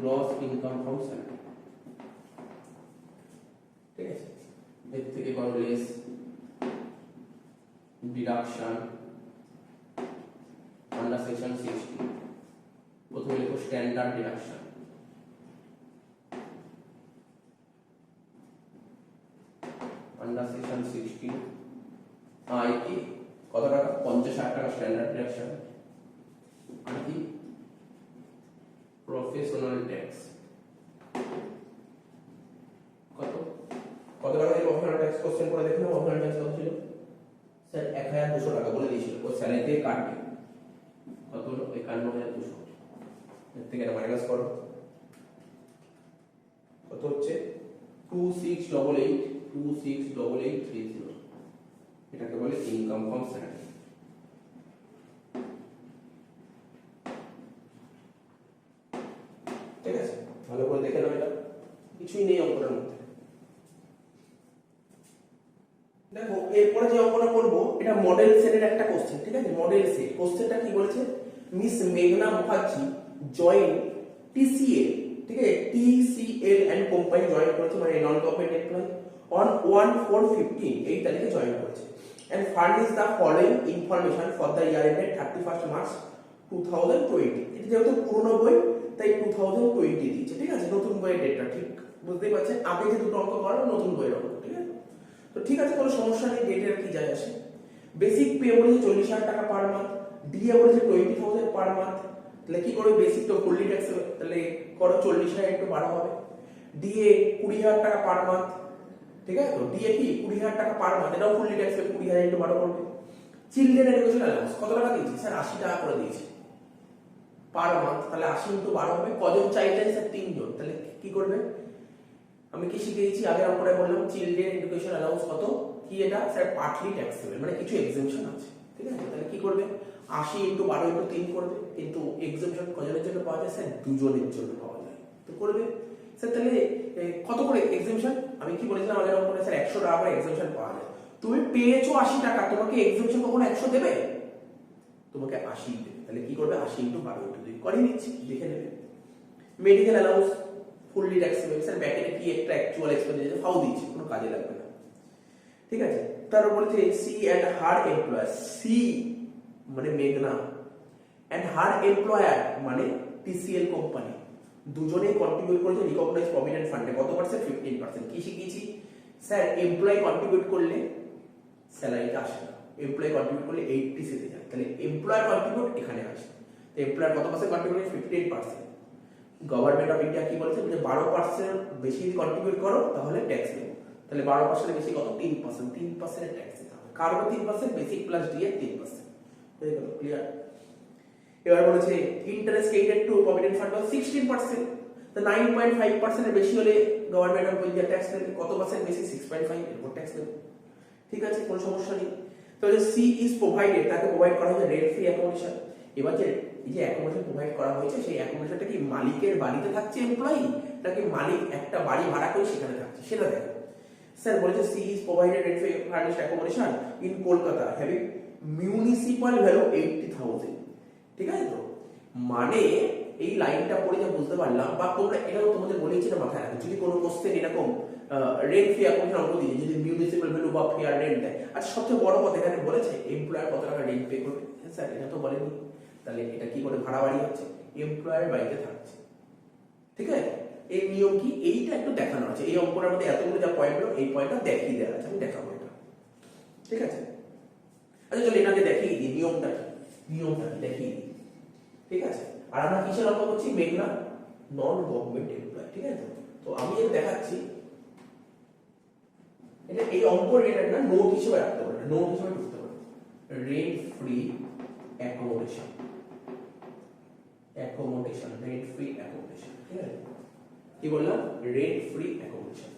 গ্রস ইনকাম ফ্রম স্যালারি, ঠিক আছে, এর থেকে করো লেস ডিডাকশন আন্ডার সেকশন 60। প্রথমে লিখো standard deduction, under section 60 I কি কত টাকা? 50,000 টাকা স্ট্যান্ডার্ড ডিডাকশন। আর কি? প্রফেশনাল ট্যাক্স কত টাকা দিয়ে প্রফেশনাল ট্যাক্স কোশ্চেন করে দেখুন। প্রফেশনাল ট্যাক্স কত ছিল? স্যার 1,200 টাকা বলে দিয়েছিল, ও স্যালারি থেকে কাটবে। কত হলো? 51,200। এর থেকে এটা মাইনাস করো, কত হচ্ছে? 2688 এটাকে বলে ইনকাম ফ্রম স্যালারি। ঠিক আছে, ভালো করে দেখে নাও, এটা কিছুই নেই অঙ্কটার মধ্যে। দেখো এরপরে যে অঙ্কটা করবো এটা মডেল সেটের একটা কোশ্চেন। ঠিক আছে, মডেল সেট কোশ্চেনটা কি বলেছে? মিস মেঘনা মুখার্জি জয়েন টিসিএল, ঠিক আছে, টিসিএল এন্ড কোম্পানি জয়েন করেছে, মানে নন গভর্নমেন্ট এমপ্লয়, অন 1/4/15 এই তারিখে জয়েন করেছে। And furnish the following information for the year ended 31 March 2020। এটা যেহেতু পুরনো বই তাই 2020 দিয়েছে। ঠিক আছে, নতুন বইয়ের ডেটটা ঠিক বুঝতেই পারছেন। আগে যে দুটো অঙ্ক করা নতুন বইয়ের অঙ্ক। ঠিক আছে, তো ঠিক আছে, কোনো সমস্যা নেই, ডেটের কি যায় আসে। বেসিক পে বলেছে 40,000 টাকা পার মান্থ, ডিএ বলেছে 20,000 পার মান্থ। তাহলে কি করবে? বেসিক তো ফুললি ট্যাক্স, তাহলে করো 40,000 একটু বাড়া হবে। ডিএ 20,000 টাকা পার মান্থ, ঠিক আছে, তো ডিএ কি 20,000 টাকা পার মান্থ, এটাও ফুললি ট্যাক্স, 20,000 একটু বাড়া করবে। চিলড্রেন এডুকেশন অ্যালাউন্স কত টাকা দিয়েছি? স্যার 80 টাকা করে দিয়েছি পার মান্থ। তাহলে 80 × 12 হবে। কজন চাইল্ড? স্যার 3 জন। তাহলে কি করবে? আমি কি শিখিয়েছি আগে আমরা বললাম চিলড্রেন এডুকেশন অ্যালাউন্স কত কি? এটা স্যার পার্টলি ট্যাক্সেবল, মানে কিছু এক্সেমশন আছে। ঠিক আছে, তাহলে কি করবে? 80 × 12 × 3 করবে। কিন্তু এক্সেমশন কজনের জন্য পাওয়া যায়? স্যার 2 জনের জন্য পাওয়া যায়। তো করবে স্যার, তাহলে কত করে এক্সেমশন? আমি কি বলেছিলাম আগের অঙ্কটা? স্যার 100 টাকা করে এক্সেমশন পাওয়া যায়। তুমি পেয়েছো 80 টাকা, তোমাকে এক্সেমশন কখনো 100 দেবে? তোমাকে 80 দেবে। তাহলে কি করবে? 80 × 12 × 2 করে নিচ্ছি, দেখে নেবে। Medical allowance fully taxable. Sir ব্যাকেটে কি একটা অ্যাকচুয়াল এক্সপেন্ডিচার ফাও দিয়েছি, কোনো কাজে লাগবে না। ঠিক আছে। তারপর বলছে she and her employer, she মানে মেঘনা অ্যান্ড হার এমপ্লয়ার মানে টিসিএল কোম্পানি, দুজনেই কন্ট্রিবিউট করেছে রিকগনাইজ প্রভিডেন্ট ফান্ডে। কত পার্সেন্ট? 15%। কি শিখিয়েছি স্যার? এমপ্লয় কন্ট্রিবিউট করলে স্যালারিটা আসে না, এমপ্লয় কন্ট্রিবিউট করলে 80 তে যায়, তাহলে এমপ্লয়ার কন্ট্রিবিউট এখানে আসে। তো এমপ্লয়ার কত percent contribute? 15%। Government of India কি বলছে? যে 12% বেশি যদি কন্ট্রিবিউট করো তাহলে ট্যাক্স দেবো। তাহলে 12% বেশি কত? 3%। 3% ট্যাক্স দিতে হবে। কারণ 3% বেসিক প্লাস ডি এর 3%। হয়ে গেল, ক্লিয়ার? এবার বলেছে interest paid two provident fund 16%। তো 9.5% এর বেশি হলে গভর্নমেন্ট অফ ইন্ডিয়া ট্যাক্স দেবে। কত পার্সেন্ট বেশি? 6.5, এর উপর ট্যাক্স দেবে। ঠিক আছে, কোনো সমস্যা নেই। তাহলে সি ইজ প্রোভাইডেড, তাকে প্রোভাইড করা হয়েছে রেন্ট ফ্রি অ্যাকোমোডেশন। এবার যে এই যে অ্যাকোমোডেশন প্রোভাইড করা হয়েছে, সেই অ্যাকোমোডেশনটা কি মালিকের বাড়িতে থাকছে এমপ্লয়ি, নাকি মালিক একটা বাড়ি ভাড়া করে সেখানে থাকছে, সেটা দেখো। স্যার বলেছে she is provided rent free furnished accommodation in Kolkata having municipal value 80,000। ঠিক আছে, তো মানে এই লাইনটা পড়ে যা বুঝতে পারলাম, বা তোমরা এটাও তোমাদের বলেছি না মাথায় রাখো, যদি কোনো কোশ্চেন এরকম রেন্ট ফ্রি অ্যাকোমোডেশন অঙ্ক দিয়ে যদি মিউনিসিপাল ভ্যালু বা ফেয়ার রেন্ট দেয়, আচ্ছা সবচেয়ে বড় কথা এখানে বলেছে এমপ্লয়ার কত টাকা রেন্ট পে করবে। স্যার এটা তো বলেনি, তাহলে এটা কি করে ভাড়া বাড়ি হচ্ছে? এমপ্লয়ার বাড়িতে থাকছে। ঠিক আছে, এই নিয়ম কি এইটা একটু দেখানো আছে এই অঙ্কটার মধ্যে, এতগুলো যা পয়েন্ট হলো এই পয়েন্টটা দেখিয়ে দেওয়া আছে, আমি দেখাবো এটা। ঠিক আছে, আচ্ছা চলো এটাকে দেখিয়ে দিই নিয়মটা কি, নিয়মটা কি দেখিয়ে দিই। ঠিক আছে, আর আমরা কিসের অঙ্ক করছি? মেঘনা নন গভর্নমেন্ট এমপ্লয়। ঠিক আছে, তো আমি এটা দেখাচ্ছি, এটা এই অঙ্ক রেট না নোট হিসেবে রাখতে পারে, নোট হিসেবে ঢুকতে পারে। Rent free accommodation, accommodation, rent free accommodation. ঠিক আছে, কি বললাম? Rent free accommodation.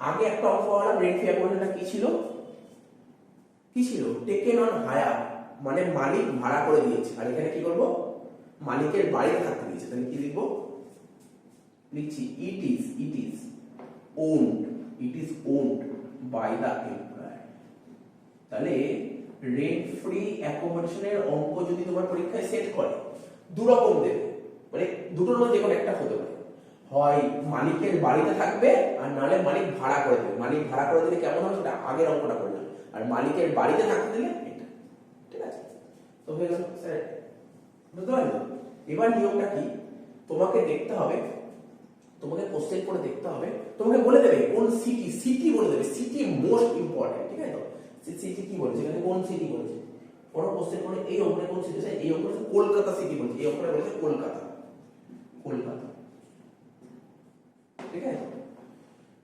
আগে একটা অঙ্ক বললাম রেন্ট ফ্রি অ্যাকোমোডেশনটা কি ছিল? কি ছিল? টেকেন অন হায়ার, মানে মালিক ভাড়া করে দিয়েছে। আর এখানে কি করব? মালিকের বাড়িতে থাকতে দিয়েছে, তাহলে কি লিখবো? লিখছি it is owned, it is owned by the employer. তাহলে রেন্ট ফ্রি অ্যাকোমোডেশনের অঙ্ক যদি তোমার পরীক্ষায় সেট করে, দু রকম দেবে, মানে দুটোর মধ্যে কোনো একটা হতে পারে, হয় মালিকের বাড়িতে থাকবে আর নালে মালিক ভাড়া করে দেবে। মালিক ভাড়া করে দিলে কেমন হয় সেটা আগের অঙ্কটা করলাম, আর মালিকের বাড়িতে থাকতে দিলে এটা। ঠিক আছে, তো হয়ে গেল স্যার, বুঝতে পারলে? এবার নিয়মটা কি? তোমাকে দেখতে হবে, তোমাকে কোশ্চেন করে দেখতে হবে, তোমাকে বলে দেবে কোন সিটি, সিটি বলে দেবে, সিটি মোস্ট ইম্পর্টেন্ট। ঠিক আছে, তো সিটি কি বলেছে এখানে, কোন সিটি বলেছে? কোনো কোশ্চেন করে এই অঙ্কে কোন সিটি, এই অঙ্কে কলকাতা সিটি বলেছে, এই অঙ্কে বলেছে কলকাতা, কলকাতা। ঠিক আছে,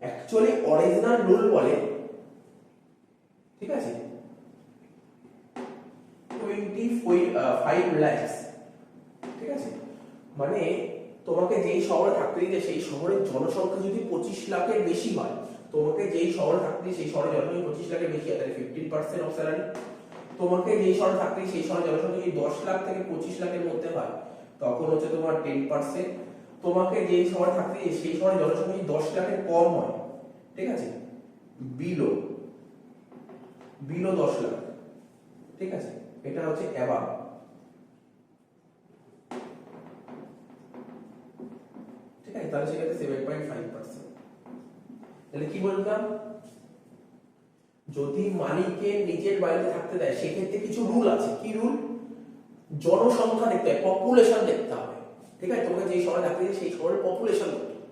অ্যাকচুয়ালি অরিজিনাল রুল বলে, ঠিক আছে, 25 lakhs। ঠিক আছে, মানে তোমাকে যেই শহরে থাকতে দিতে সেই শহরের জনসংখ্যা যদি 25 লাখের বেশি হয়, তোমাকে যেই শহরে থাকতে সেই শহরের জনসংখ্যা 25 লাখের বেশি হয়, তাহলে 15% অফ স্যালারি। তোমাকে যেই শহরে থাকতে সেই শহরের জনসংখ্যা যদি 10 লাখ থেকে 25 লাখের মধ্যে হয়, তখন হচ্ছে তোমার 10%। তোমাকে যেই শহরে থাকতে সেই শহরের জনসংখ্যা যদি 10 লাখের কম হয়, ঠিক আছে, বিলো 10 লাখ, ঠিক আছে, এটা হচ্ছে অ্যাবাভ। ঠিক আছে, তাহলে সেক্ষেত্রে 7.5%। তাহলে কি বলতাম? যদি মালিককে নিজের বাড়িতে থাকতে দেয় সেক্ষেত্রে কিছু রুল আছে। কি রুল? জনসংখ্যা দেখতে হবে, পপুলেশন দেখতে হবে। ঠিক আছে, তোমাকে যেই শহরে থাকতে দেয় সেই শহরের পপুলেশন দেখতে হবে।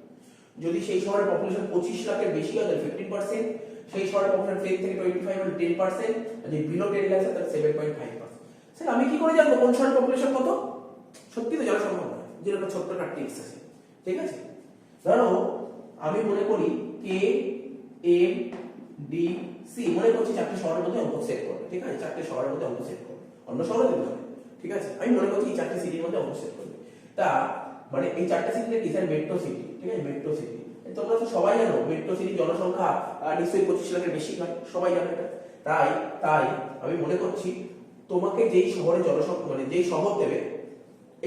যদি সেই শহরের পপুলেশন 25 লাখের বেশি হয় তাহলে 15%, সেই শহরের পপুলেশন 10 থেকে 25 হলে 10%, আর যদি বিলো 10 লাখ হয় তাহলে 7.5%। স্যার আমি কি করে জানবো কোন শহরের পপুলেশন কত? সত্যি তো জানা সম্ভব নয়, যেটা ছোট্ট একটা টিপস আছে। ঠিক আছে, ধরো আমি মনে করি কে এম ডি সি, মনে করছি 4টে শহরের মধ্যে অঙ্ক সেট করবে। ঠিক আছে, 4টে শহরের মধ্যে অঙ্ক সেট করবে, অন্য শহরে দিতে হবে। ঠিক আছে, আমি মনে করছি এই 4টে সিটির মধ্যে অঙ্ক সেট করবে। তা মানে এই 4টে সিটিতে কি স্যার? Metro city. ঠিক আছে, মেট্রো সিটি তোমরা তো সবাই জানো, মেট্রো সিটির জনসংখ্যা নিশ্চয়ই 25 লাখের বেশি হয়, সবাই জানো এটা। তাই তাই আমি মনে করছি তোমাকে যেই শহরে জনসংখ্যা, মানে যেই শহর দেবে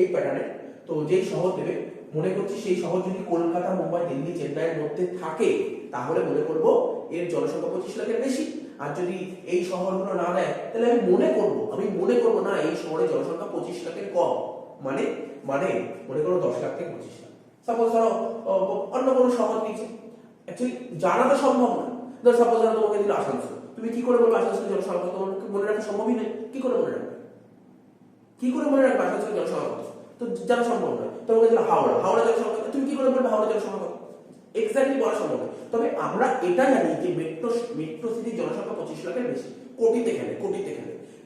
এই প্যাটার্নে, তো যেই শহর দেবে মনে করছি সেই শহর যদি কলকাতা, মুম্বাই, দিল্লি, চেন্নাইয়ের মধ্যে থাকে, তাহলে মনে করব এর জনসংখ্যা 25 লাখের বেশি। আর যদি এই শহরগুলো না দেয় তাহলে আমি মনে করব না এই শহরে জনসংখ্যা 25 লাখের কম, মানে মানে মনে করো 10 লাখ থেকে 25 লাখ। সাপোজ ধরো অন্য কোনো শহর নিচে, অ্যাকচুয়ালি জানা তো সম্ভব না, ধর সাপোজ তোমাকে দিল আসানসোল, তুমি কি করে বলবে আসানসোল জনসংখ্যা? তোমাকে মনে রাখা সম্ভবই নেই। কি করে মনে রাখবে? কি করে মনে রাখবে আসানসোল জনসংখ্যা? তো জানা সম্ভব নয়। তোমাকে দিল হাওড়া, হাওড়া জনসংখ্যা, তুমি কি করে বলবে হাওড়া জনসংখ্যা? এক্স্যাক্টলি বলা সম্ভব নয়। তবে আমরা এটা জানি যে মেট্রো সিটির জনসংখ্যা 25 লাখের বেশি, কোটিতে খেলে,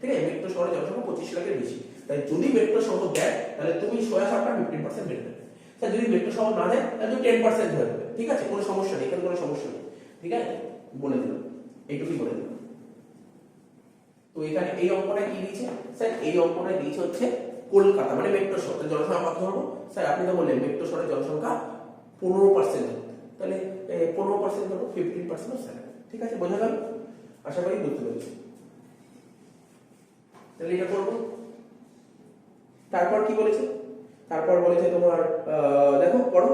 ঠিক আছে? মেট্রো শহরের জনসংখ্যা 25 লাখের বেশি। তাই যদি মেট্রো শহর দেয় তাহলে তুমি সোয়া সাপটা 15% বেড়ে দেবে। তাই যদি মেট্রো শহর না দেয় তাহলে তুমি 10% ধরে দেবে। ঠিক আছে, কোনো সমস্যা নেই, এখানে কোনো সমস্যা নেই। ঠিক আছে, বলে দিলাম, এইটুকুই বলে দিলাম। তো এখানে এই অঙ্কটা কি দিয়েছে স্যার? এই অঙ্কটা দিয়েছে হচ্ছে কলকাতা মানে মেট্রো শহর। জনসংখ্যা কত ধরবো স্যার? আপনি তো বললেন মেট্রো শহরের জনসংখ্যা 15%, তাহলে 15% ধরো, 15% স্যার। ঠিক আছে, বোঝা গেল? আশা করি বুঝতে পেরেছি। তাহলে এটা করবো। তারপর কি বলেছে? তারপর বলেছে তোমার দেখো পড়ো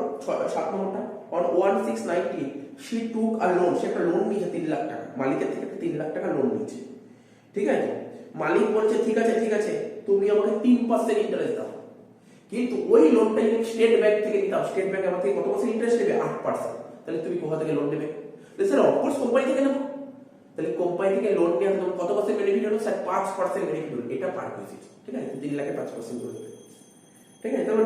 7 নম্বরটা। On 1690 she took a loan, সে একটা লোন নিয়েছে 3 লাখ টাকা, মালিকের থেকে 3 লাখ টাকা লোন নিয়েছে। ঠিক আছে, মালিক বলছে ঠিক আছে তুমি আমাকে 3% ইন্টারেস্ট দাও। কিন্তু ওই লোনটা যদি স্টেট ব্যাংক থেকে নিতাম, স্টেট ব্যাংক আমার থেকে কত পার্সেন্ট ইন্টারেস্ট নেবে? 8%। তাহলে তুমি কোথা থেকে লোন নেবে? স্যার অফকোর্স কোম্পানি থেকে নেবো। তাহলে কোম্পানি থেকে লোন নেওয়া তোমার কত পার্সেন্ট বেনিফিট হলো স্যার? 5% বেনিফিট হলো। এটা পার হয়েছে। ঠিক আছে, 3 লাখে 5% করে দেবে। ঠিক আছে, তারপর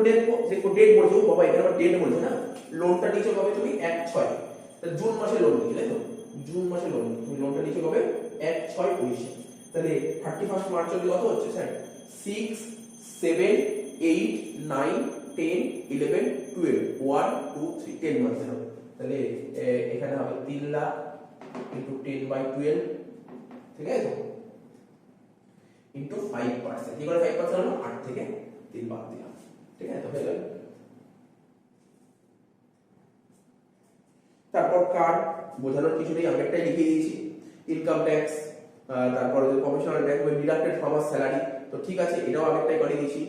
ডেট বলছো বাবা, এটা আবার ডেট বলছো না। লোনটা নিচে কবে তুমি? 1/6। তাহলে জুন মাসে লোন নিলে, তাই তো? জুন মাসে লোন তুমি লোনটা নিচে কবে? 1/6/19। তাহলে 31 মার্চ অবধি কত হচ্ছে স্যার? 6, 7, 8, 9, 10, 11, 12, 1, 2, 3, 10 মাস হবে। তাহলে এখানে হবে 3 লাখ ইনটু 10/12। ঠিক আছে, ইনটু 5%। কি করে 5% হলো? 8 থেকে 3 বাদ দিলাম। ঠিক আছে, হয়ে গেল। তারপর কার বোঝানোর কিছু নেই, আমি একটাই লিখে দিয়েছি, ইনকাম ট্যাক্স, তারপর professional tax deducted from a salary. তো ঠিক আছে, এটাও আমি একটাই করে দিয়েছি।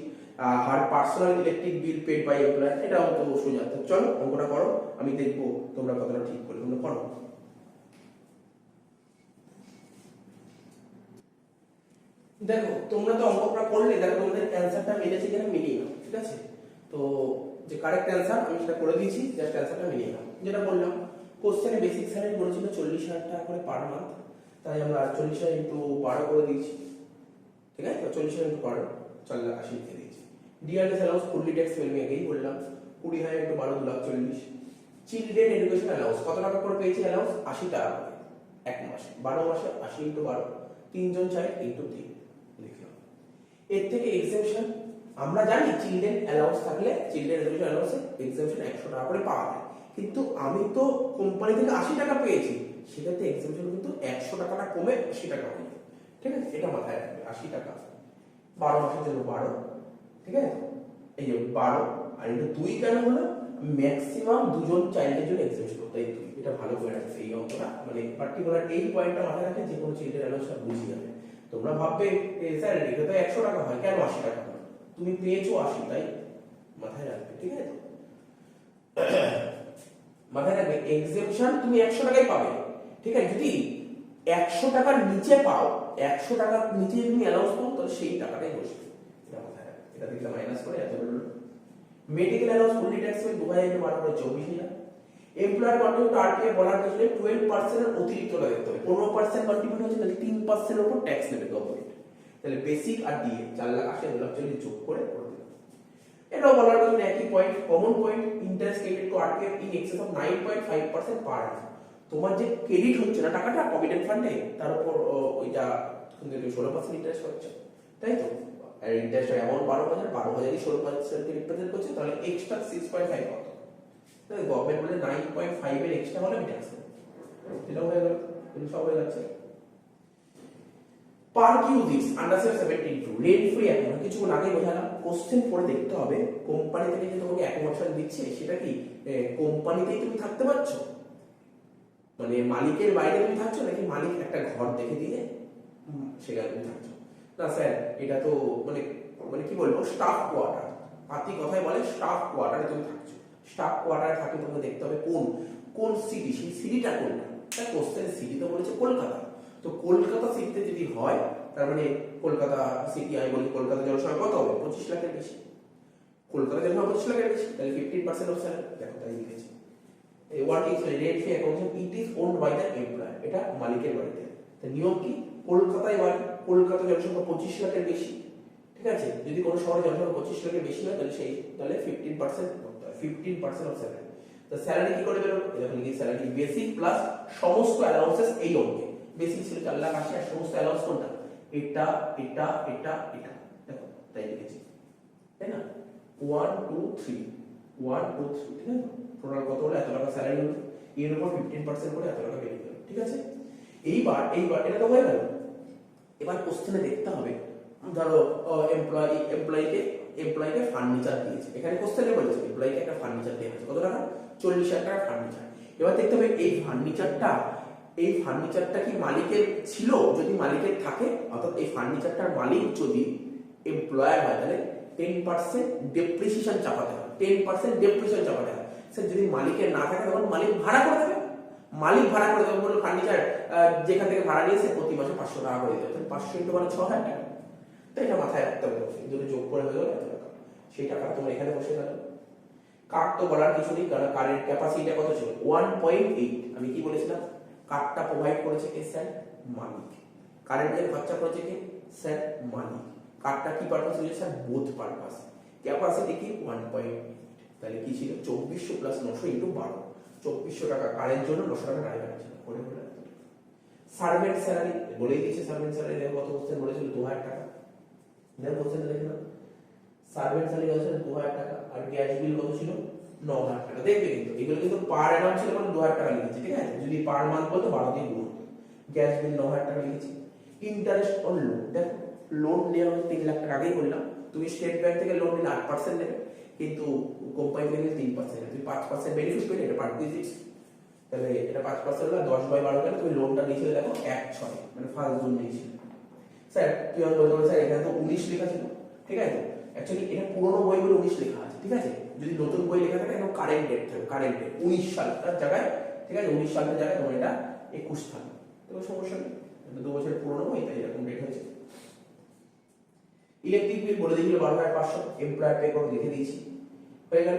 Her personal electric bill paid by employer, এটাও তো সোজা। তো চলো অঙ্কটা করো, আমি দেখবো তোমরা কতটা ঠিক করে। তোমরা করো। দেখো তোমরা তো অঙ্কটা করলে, দেখো তোমাদের অ্যানসারটা মিলেছে কিনা মিলিয়ে নাও। ঠিক আছে, তো যে কারেক্ট অ্যানসার আমি সেটা করে দিয়েছি, জাস্ট অ্যানসারটা মিলিয়ে নাও। যেটা বললাম, কোশ্চেনে বেসিক স্যালারি বলেছিল 40,000 টাকা করে পার মান্থ, তাই আমরা 40,000 ইনটু 12 করে দিয়েছি। ঠিক আছে, তো 40,000 ইনটু 12 4,80,000 লিখে দিয়েছি। ডিআরএস অ্যালাউন্স ফুললি ট্যাক্স আমি আগেই বললাম, 20,000 ইনটু 12 2,40,000। চিলড্রেন এডুকেশন অ্যালাউন্স কত টাকা করে পেয়েছি? অ্যালাউন্স 80 টাকা করে এক মাসে, 12 মাসে 80 ইনটু 12, 3 জন চাইল্ড ইনটু 3 লিখলাম। এর থেকে এক্সেমশন আমরা জানি, চিলড্রেন অ্যালাউন্স থাকলে চিলড্রেন এডুকেশন অ্যালাউন্সে এক্সেমশন 100 টাকা করে পাওয়া যায়। কিন্তু আমি তো কোম্পানি থেকে 80 টাকা পেয়েছি, সেটাতে এক্সেমশন কিন্তু 100 টাকাটা কমে 80 টাকা হয়ে যায়। ঠিক আছে, এটা মাথায় রাখবে। 80 টাকা 12 মাসের জন্য 12। ঠিক আছে, এই যে 12 আর এটা 2 কেন হলো? ম্যাক্সিমাম দুজন চাইল্ডের জন্য এক্সেমশন, তাই 2। এটা ভালো করে রাখবে এই অঙ্কটা, মানে পার্টিকুলার এই পয়েন্টটা মাথায় রাখলে যে কোনো চিলড্রেন অ্যালাউন্সটা বুঝিয়ে যাবে। তোমরা ভাববে স্যার এটা তো 100 টাকা হয়, কেন 80 টাকা হয়? তুমি পেয়েছো 80, তাই মাথায় রাখবে। ঠিক আছে, মাথায় রাখবে এক্সেমশন তুমি 100 টাকায় পাবে। ঠিক আছে, যদি 100 টাকার নিচে পাও, 100 টাকার নিচে তুমি অ্যালাউন্স পাও, তাহলে সেই টাকাটাই বসবে। এটা মাথায় রাখবে। এটা দিকে মাইনাস করে এত বললো। মেডিকেল অ্যালাউন্স ফুললি ট্যাক্স এর 2000 বার করে 24,000। এমপ্লয়ার কন্ট্রিবিউট আরটিএ বলার পেছনে 12% এর অতিরিক্ত লাগতে হবে। 15% কন্ট্রিবিউট হচ্ছে, তাহলে 3% এর উপর ট্যাক্স নেবে গভর্নমেন্ট। তাহলে বেসিক আর ডিএ 4,80,000 2,40,000 যোগ করে দিলাম। এটাও বলার পেছনে একই point, common point, interest credit to RTF in access of 9.5% per annum। তোমার যে ক্রেডিট হচ্ছে না টাকাটা প্রভিডেন্ট ফান্ডে, তার উপর ওইটা কিন্তু 16% ইন্টারেস্ট হচ্ছে, তাই তো? আর ইন্টারেস্ট অ্যামাউন্ট 12,000 16% রিপ্রেজেন্ট করছে, তাহলে এক্সট্রা 6.5 কত? তাহলে গভর্নমেন্ট বলে 9.5 এর এক্সট্রা হলে আমি ট্যাক্স দেব। এটাও হয়ে গেল, কিন্তু সব হয়ে যাচ্ছে। Perk uses under 72 rent free account, কিছুক্ষণ আগে বোঝালাম। কোশ্চেন পড়ে দেখতে হবে, কোম্পানি থেকে যে তোমাকে অ্যাকোমোডেশন দিচ্ছে সেটা কি কোম্পানিতেই তুমি থাকতে পারছো, মানে মালিকের বাইরে তুমি থাকছো, নাকি মালিক একটা ঘর দেখে দিয়ে সেখানে তুমি থাকছো? না স্যার, এটা তো মানে মানে কি বলবো, স্টাফ কোয়ার্টার। পাতি কথায় বলে স্টাফ কোয়ার্টারে তুমি থাকছো। স্টাফ কোয়ার্টারে থাকলে তোমাকে দেখতে হবে কোন কোন সিটি, সেই সিটিটা কোনটা। তাই কোশ্চেন সিটি তো বলেছে কলকাতা, তো কলকাতা সিটিতে যদি হয়, তার মানে কলকাতা সিটি, আমি বলি কলকাতা জনসংখ্যা কত হবে? 25 লাখের বেশি। কলকাতা জনসংখ্যা 25 লাখের বেশি, তাহলে 15% অফ স্যালারি। দেখো তাই লিখেছি। What is rent fee account, it is owned by the employer, এটা মালিকের বাড়িতে। তো নিয়ম কি, কলকাতায় বাড়ি, কলকাতা জনসংখ্যা 25 লাখের বেশি, ঠিক আছে, যদি কোনো শহরে জনসংখ্যা 25 লাখের বেশি হয় তাহলে 15% করতে হয়, 15% অফ স্যালারি। তো স্যালারি কি করে বেরোবে, এরকম কি স্যালারি বেসিক প্লাস সমস্ত অ্যালাউন্সেস এই অঙ্কে। বেসিক ছিল 4,80,000 আর সমস্ত অ্যালাউন্স কোনটা, এটা এটা এটা এটা, দেখো তাই লিখেছি, তাই না, 1 2 3 1 2 3, ঠিক আছে, টোটাল কত হলো, এত টাকা স্যালারি হলো, এর উপর 15% করে এত টাকা বেরিয়ে গেল, ঠিক আছে। এইবার এটা তো হয়ে গেল। এবার কোশ্চেনে দেখতে হবে, ধরো এমপ্লয়িকে ফার্নিচার দিয়েছে, এখানে কোশ্চেনে বলেছে এমপ্লয়িকে একটা ফার্নিচার দেওয়া আছে, কত টাকা, 40,000 টাকা ফার্নিচার। এবার দেখতে হবে এই ফার্নিচারটা কি মালিকের ছিল, যদি মালিকের থাকে, অর্থাৎ এই ফার্নিচারটার মালিক যদি এমপ্লয়ার হয় তাহলে 10% ডেপ্রিসিয়েশন চাপাতে হবে, 10% ডেপ্রিসিয়েশন চাপাতে হবে। স্যার যদি মালিকের না থাকে তখন মালিক ভাড়া করে দেবে, বললো ফার্নিচার যেখান থেকে ভাড়া নিয়েছে প্রতি মাসে 500 টাকা করে দিতে হবে, 500 ইন্টু মানে 6,000 টাকা। তো এটা মাথায় রাখতে হবে, যদি যোগ করে হয়ে গেল এত টাকা, সেই টাকা তোমার এখানে বসে গেল। কার্ড তো বলার কিছু নেই, কারণ কারের ক্যাপাসিটিটা কত ছিল 1.8। আমি কি বলেছিলাম, কার্ডটা প্রোভাইড করেছে কে, স্যার মালিক। কারেন্টের খরচা করেছে কে, স্যার মালিক। কার্ডটা কি পারপাস হয়েছে, স্যার বোথ পারপাস। ক্যাপাসিটি কি 1.8, তাহলে কি ছিল 2400 প্লাস 900 ইন্টু 12, 2400 টাকা কারের জন্য, 900 টাকা ড্রাইভার ছিল, করে হলো। সার্ভেন্ট স্যালারি বলেই দিয়েছে, সার্ভেন্ট স্যালারি কত কোশ্চেন বলেছিল 2000 টাকা, দেখো কোশ্চেন দেখলাম সার্ভেন্ট স্যালারি কত ছিল 2000 টাকা, আর গ্যাস বিল কত ছিল 9000 টাকা। দেখবে কিন্তু এগুলো কিন্তু পার অ্যানাম ছিল, মানে 2000 টাকা লিখেছি, ঠিক আছে, যদি পার মান্থ বলতো 12 দিয়ে গুণ। গ্যাস বিল 9000 টাকা লিখেছি। ইন্টারেস্ট অন লোন, দেখো লোন নেওয়া হচ্ছে 3 লাখ টাকা, আগেই বললাম তুমি স্টেট ব্যাংক থেকে লোন নিলে 8% নেবে, কিন্তু কোম্পানি থেকে 3%, তুমি 5% বেনিফিট পেলে, এটা পার ডিজিট, তাহলে এটা 5% হলো, 10/12 গেলে তুমি লোনটা নিয়েছিলে দেখো 1/6, মানে ফার্স্ট জুন নিয়েছিলে। স্যার কি বলতে বলতে স্যার এখানে তো 19 লেখা ছিল, ঠিক আছে, অ্যাকচুয়ালি এটা পুরোনো বইগুলো 19 লেখা আছে, ঠিক আছে, যদি নতুন বই লেখা থাকে একদম কারেন্ট ডেট থাকবে, কারেন্ট ডেট 19 সালটার জায়গায়, ঠিক আছে, 19 সালের জায়গায় তোমার এটা 21 থাকবে, তো সমস্যা নেই, 2 বছরের পুরোনো বই তাই এরকম ডেট হয়েছে। ইলেকট্রিক বিল বলে দিয়েছিল 12,500, এমপ্লয়ার পে করে লিখে দিয়েছি, হয়ে গেল।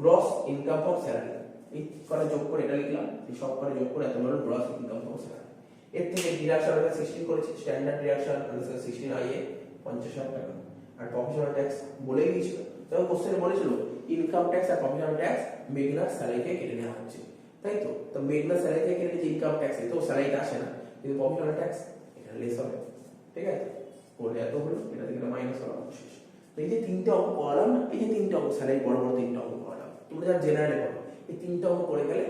গ্রস ইনকাম ফ্রম স্যালারি, এই করে যোগ করে এটা লিখলাম, এই সব করে যোগ করে এত হলো গ্রস ইনকাম ফ্রম স্যালারি। এর থেকে ডিডাকশন আমরা 16 করেছি, স্ট্যান্ডার্ড ডিডাকশন 16 আইএ 50,000 টাকা, আর প্রফেশনাল ট্যাক্স বলেই দিয়েছিল, তবে কোশ্চেনে বলেছিল ইনকাম ট্যাক্স আর প্রফেশনাল ট্যাক্স মেঘনার স্যালারি থেকে কেটে নেওয়া হচ্ছে, তাই তো, তো মেঘনার স্যালারি থেকে কেটে যে ইনকাম ট্যাক্স, তো স্যালারিটা আসে না, কিন্তু প্রফেশনাল ট্যাক্স এখানে লেস হবে, ঠিক আছে, করলে এত হলো, এটা থেকে মাইনাস হলো শেষ। তো এই যে 3টে অঙ্ক করালাম না, এই যে 3টে অঙ্ক স্যালারি বড় বড় 3টে অঙ্ক করালাম, তোমরা যারা জেনারেলে পড়ো এই 3টে অঙ্ক করে গেলে,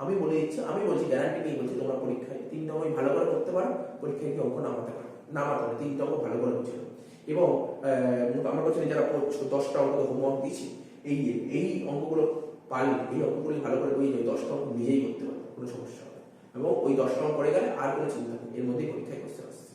আমি বলে দিচ্ছি, আমি বলছি গ্যারান্টি নিয়ে বলছি, তোমরা পরীক্ষায় 3টে অঙ্ক ভালো করে করতে পারো, পরীক্ষায় কি অঙ্ক নামাতে পারো, হবে 3টে অঙ্ক ভালো করে বুঝে। এবং আমার কাছে যারা পড়ছো 10টা অঙ্ক হোমওয়ার্ক দিচ্ছি, এই অঙ্কগুলো পারলে, এই অঙ্কগুলো ভালো করে বুঝে 10টা অঙ্ক নিজেই করতে পারবে, কোনো সমস্যা হবে, এবং ওই 10টা অঙ্ক করে গেলে আর কোনো চিন্তা নেই, এর মধ্যেই পরীক্ষায় করতে পারবে।